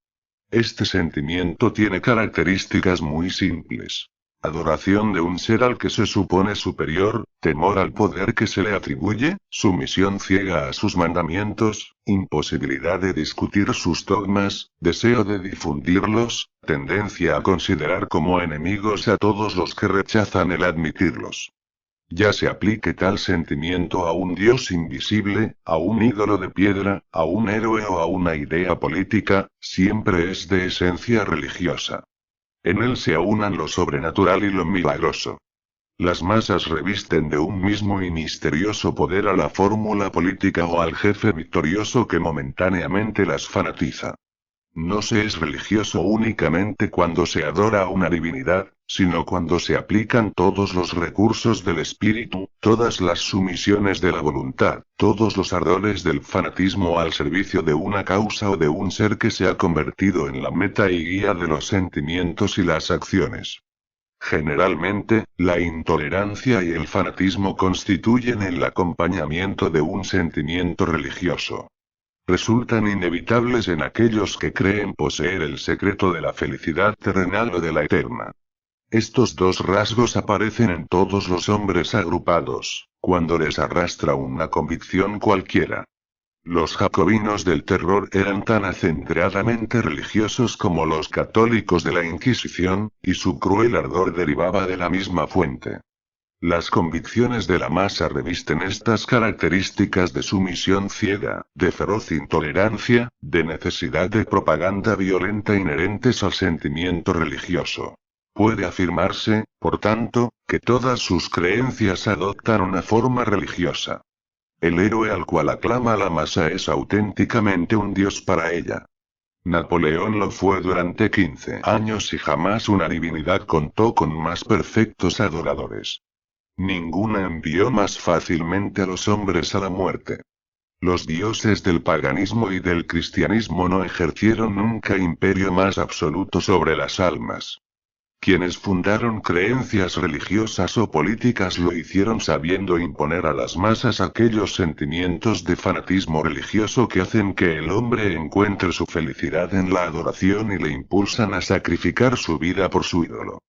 S1: Este sentimiento tiene características muy simples. Adoración de un ser al que se supone superior, temor al poder que se le atribuye, sumisión ciega a sus mandamientos, imposibilidad de discutir sus dogmas, deseo de difundirlos, tendencia a considerar como enemigos a todos los que rechazan el admitirlos. Ya se aplique tal sentimiento a un dios invisible, a un ídolo de piedra, a un héroe o a una idea política, siempre es de esencia religiosa. En él se aunan lo sobrenatural y lo milagroso. Las masas revisten de un mismo y misterioso poder a la fórmula política o al jefe victorioso que momentáneamente las fanatiza. No se es religioso únicamente cuando se adora a una divinidad, sino cuando se aplican todos los recursos del espíritu, todas las sumisiones de la voluntad, todos los ardores del fanatismo al servicio de una causa o de un ser que se ha convertido en la meta y guía de los sentimientos y las acciones. Generalmente, la intolerancia y el fanatismo constituyen el acompañamiento de un sentimiento religioso. Resultan inevitables en aquellos que creen poseer el secreto de la felicidad terrenal o de la eterna. Estos dos rasgos aparecen en todos los hombres agrupados, cuando les arrastra una convicción cualquiera. Los jacobinos del terror eran tan acentradamente religiosos como los católicos de la Inquisición, y su cruel ardor derivaba de la misma fuente. Las convicciones de la masa revisten estas características de sumisión ciega, de feroz intolerancia, de necesidad de propaganda violenta inherentes al sentimiento religioso. Puede afirmarse, por tanto, que todas sus creencias adoptan una forma religiosa. El héroe al cual aclama la masa es auténticamente un dios para ella. Napoleón lo fue durante 15 años y jamás una divinidad contó con más perfectos adoradores. Ninguna envió más fácilmente a los hombres a la muerte. Los dioses del paganismo y del cristianismo no ejercieron nunca imperio más absoluto sobre las almas. Quienes fundaron creencias religiosas o políticas lo hicieron sabiendo imponer a las masas aquellos sentimientos de fanatismo religioso que hacen que el hombre encuentre su felicidad en la adoración y le impulsan a sacrificar su vida por su ídolo.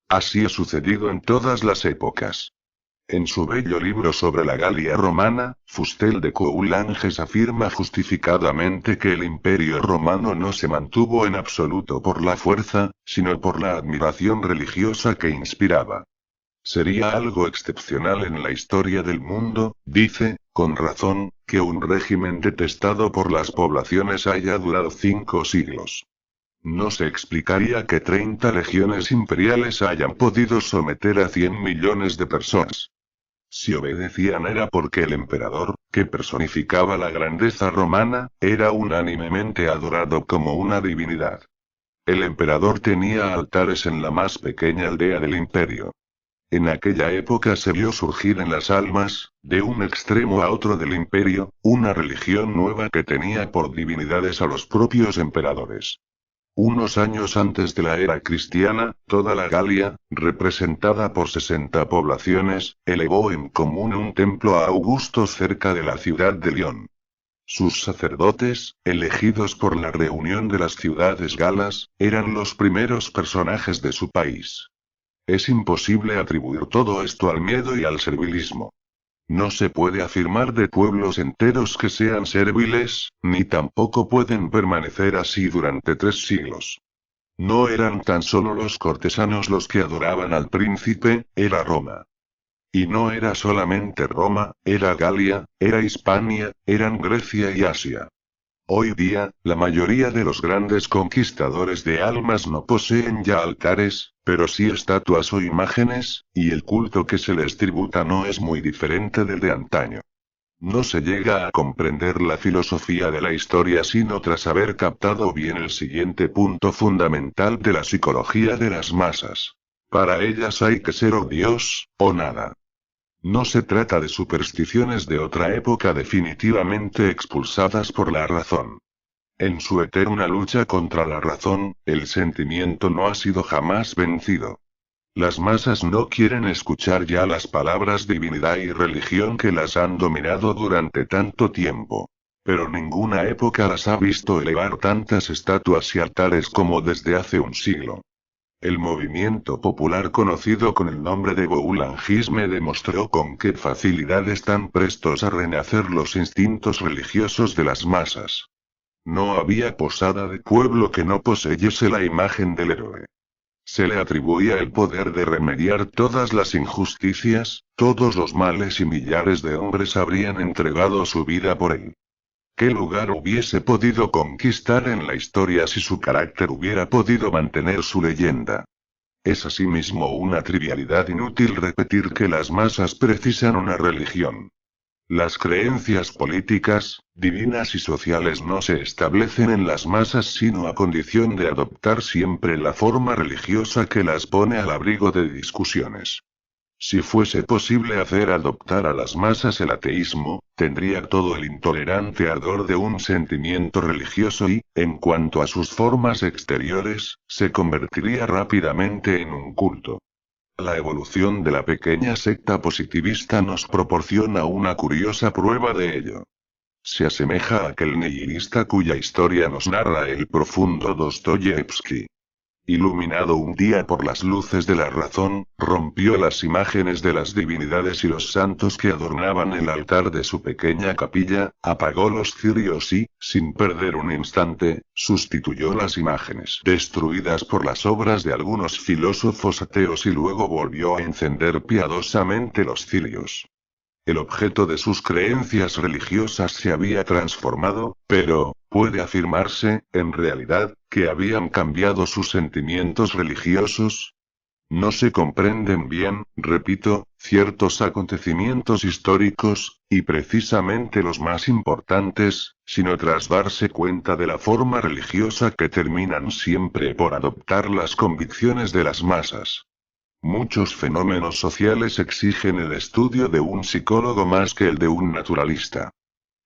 S1: Así ha sucedido en todas las épocas. En su bello libro sobre la Galia romana, Fustel de Coulanges afirma justificadamente que el imperio romano no se mantuvo en absoluto por la fuerza, sino por la admiración religiosa que inspiraba. Sería algo excepcional en la historia del mundo, dice, con razón, que un régimen detestado por las poblaciones haya durado 5 siglos. No se explicaría que 30 legiones imperiales hayan podido someter a 100 millones de personas. Si obedecían era porque el emperador, que personificaba la grandeza romana, era unánimemente adorado como una divinidad. El emperador tenía altares en la más pequeña aldea del imperio. En aquella época se vio surgir en las almas, de un extremo a otro del imperio, una religión nueva que tenía por divinidades a los propios emperadores. Unos años antes de la era cristiana, toda la Galia, representada por 60 poblaciones, elevó en común un templo a Augusto cerca de la ciudad de Lyon. Sus sacerdotes, elegidos por la reunión de las ciudades galas, eran los primeros personajes de su país. Es imposible atribuir todo esto al miedo y al servilismo. No se puede afirmar de pueblos enteros que sean serviles, ni tampoco pueden permanecer así durante 3 siglos. No eran tan solo los cortesanos los que adoraban al príncipe, era Roma. Y no era solamente Roma, era Galia, era Hispania, eran Grecia y Asia. Hoy día, la mayoría de los grandes conquistadores de almas no poseen ya altares, pero sí estatuas o imágenes, y el culto que se les tributa no es muy diferente del de antaño. No se llega a comprender la filosofía de la historia sino tras haber captado bien el siguiente punto fundamental de la psicología de las masas. Para ellas hay que ser o Dios, o nada. No se trata de supersticiones de otra época definitivamente expulsadas por la razón. En su eterna lucha contra la razón, el sentimiento no ha sido jamás vencido. Las masas no quieren escuchar ya las palabras divinidad y religión que las han dominado durante tanto tiempo. Pero ninguna época las ha visto elevar tantas estatuas y altares como desde hace un siglo. El movimiento popular conocido con el nombre de boulangisme demostró con qué facilidad están prestos a renacer los instintos religiosos de las masas. No había posada de pueblo que no poseyese la imagen del héroe. Se le atribuía el poder de remediar todas las injusticias, todos los males y millares de hombres habrían entregado su vida por él. ¿Qué lugar hubiese podido conquistar en la historia si su carácter hubiera podido mantener su leyenda? Es asimismo una trivialidad inútil repetir que las masas precisan una religión. Las creencias políticas, divinas y sociales no se establecen en las masas sino a condición de adoptar siempre la forma religiosa que las pone al abrigo de discusiones. Si fuese posible hacer adoptar a las masas el ateísmo, tendría todo el intolerante ardor de un sentimiento religioso y, en cuanto a sus formas exteriores, se convertiría rápidamente en un culto. La evolución de la pequeña secta positivista nos proporciona una curiosa prueba de ello. Se asemeja a aquel nihilista cuya historia nos narra el profundo Dostoyevsky. Iluminado un día por las luces de la razón, rompió las imágenes de las divinidades y los santos que adornaban el altar de su pequeña capilla, apagó los cirios y, sin perder un instante, sustituyó las imágenes destruidas por las obras de algunos filósofos ateos y luego volvió a encender piadosamente los cirios. El objeto de sus creencias religiosas se había transformado, pero, puede afirmarse, en realidad, que habían cambiado sus sentimientos religiosos. No se comprenden bien, repito, ciertos acontecimientos históricos, y precisamente los más importantes, sino tras darse cuenta de la forma religiosa que terminan siempre por adoptar las convicciones de las masas. Muchos fenómenos sociales exigen el estudio de un psicólogo más que el de un naturalista.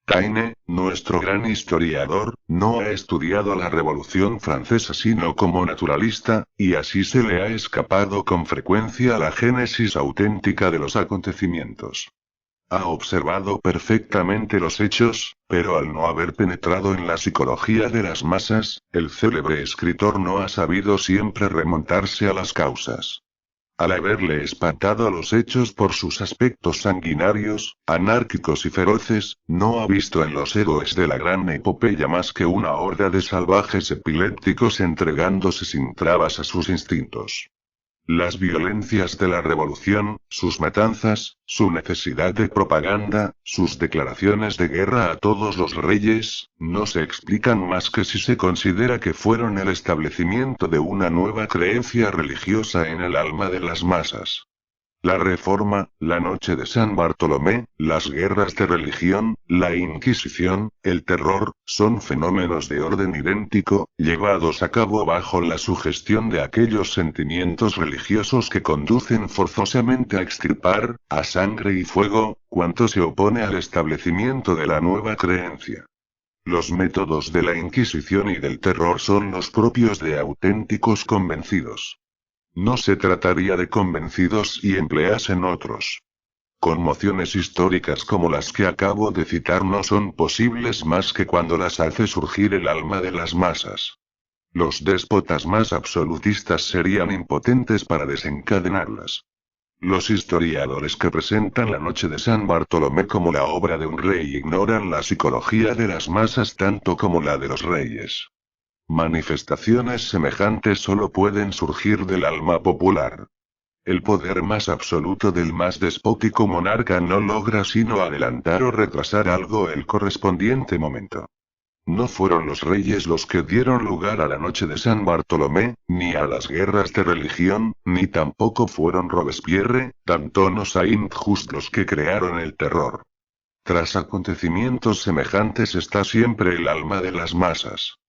S1: Taine, nuestro gran historiador, no ha estudiado la Revolución Francesa sino como naturalista, y así se le ha escapado con frecuencia la génesis auténtica de los acontecimientos. Ha observado perfectamente los hechos, pero al no haber penetrado en la psicología de las masas, el célebre escritor no ha sabido siempre remontarse a las causas. Al haberle espantado los hechos por sus aspectos sanguinarios, anárquicos y feroces, no ha visto en los héroes de la gran epopeya más que una horda de salvajes epilépticos entregándose sin trabas a sus instintos. Las violencias de la revolución, sus matanzas, su necesidad de propaganda, sus declaraciones de guerra a todos los reyes, no se explican más que si se considera que fueron el establecimiento de una nueva creencia religiosa en el alma de las masas. La Reforma, la Noche de San Bartolomé, las guerras de religión, la Inquisición, el terror, son fenómenos de orden idéntico, llevados a cabo bajo la sugestión de aquellos sentimientos religiosos que conducen forzosamente a extirpar, a sangre y fuego, cuanto se opone al establecimiento de la nueva creencia. Los métodos de la Inquisición y del terror son los propios de auténticos convencidos. No se trataría de convencidos y empleasen otros. Conmociones históricas como las que acabo de citar no son posibles más que cuando las hace surgir el alma de las masas. Los déspotas más absolutistas serían impotentes para desencadenarlas. Los historiadores que presentan la Noche de San Bartolomé como la obra de un rey ignoran la psicología de las masas tanto como la de los reyes. Manifestaciones semejantes solo pueden surgir del alma popular. El poder más absoluto del más despótico monarca no logra sino adelantar o retrasar algo el correspondiente momento. No fueron los reyes los que dieron lugar a la Noche de San Bartolomé, ni a las guerras de religión, ni tampoco fueron Robespierre, Danton o Saint-Just los que crearon el terror. Tras acontecimientos semejantes está siempre el alma de las masas.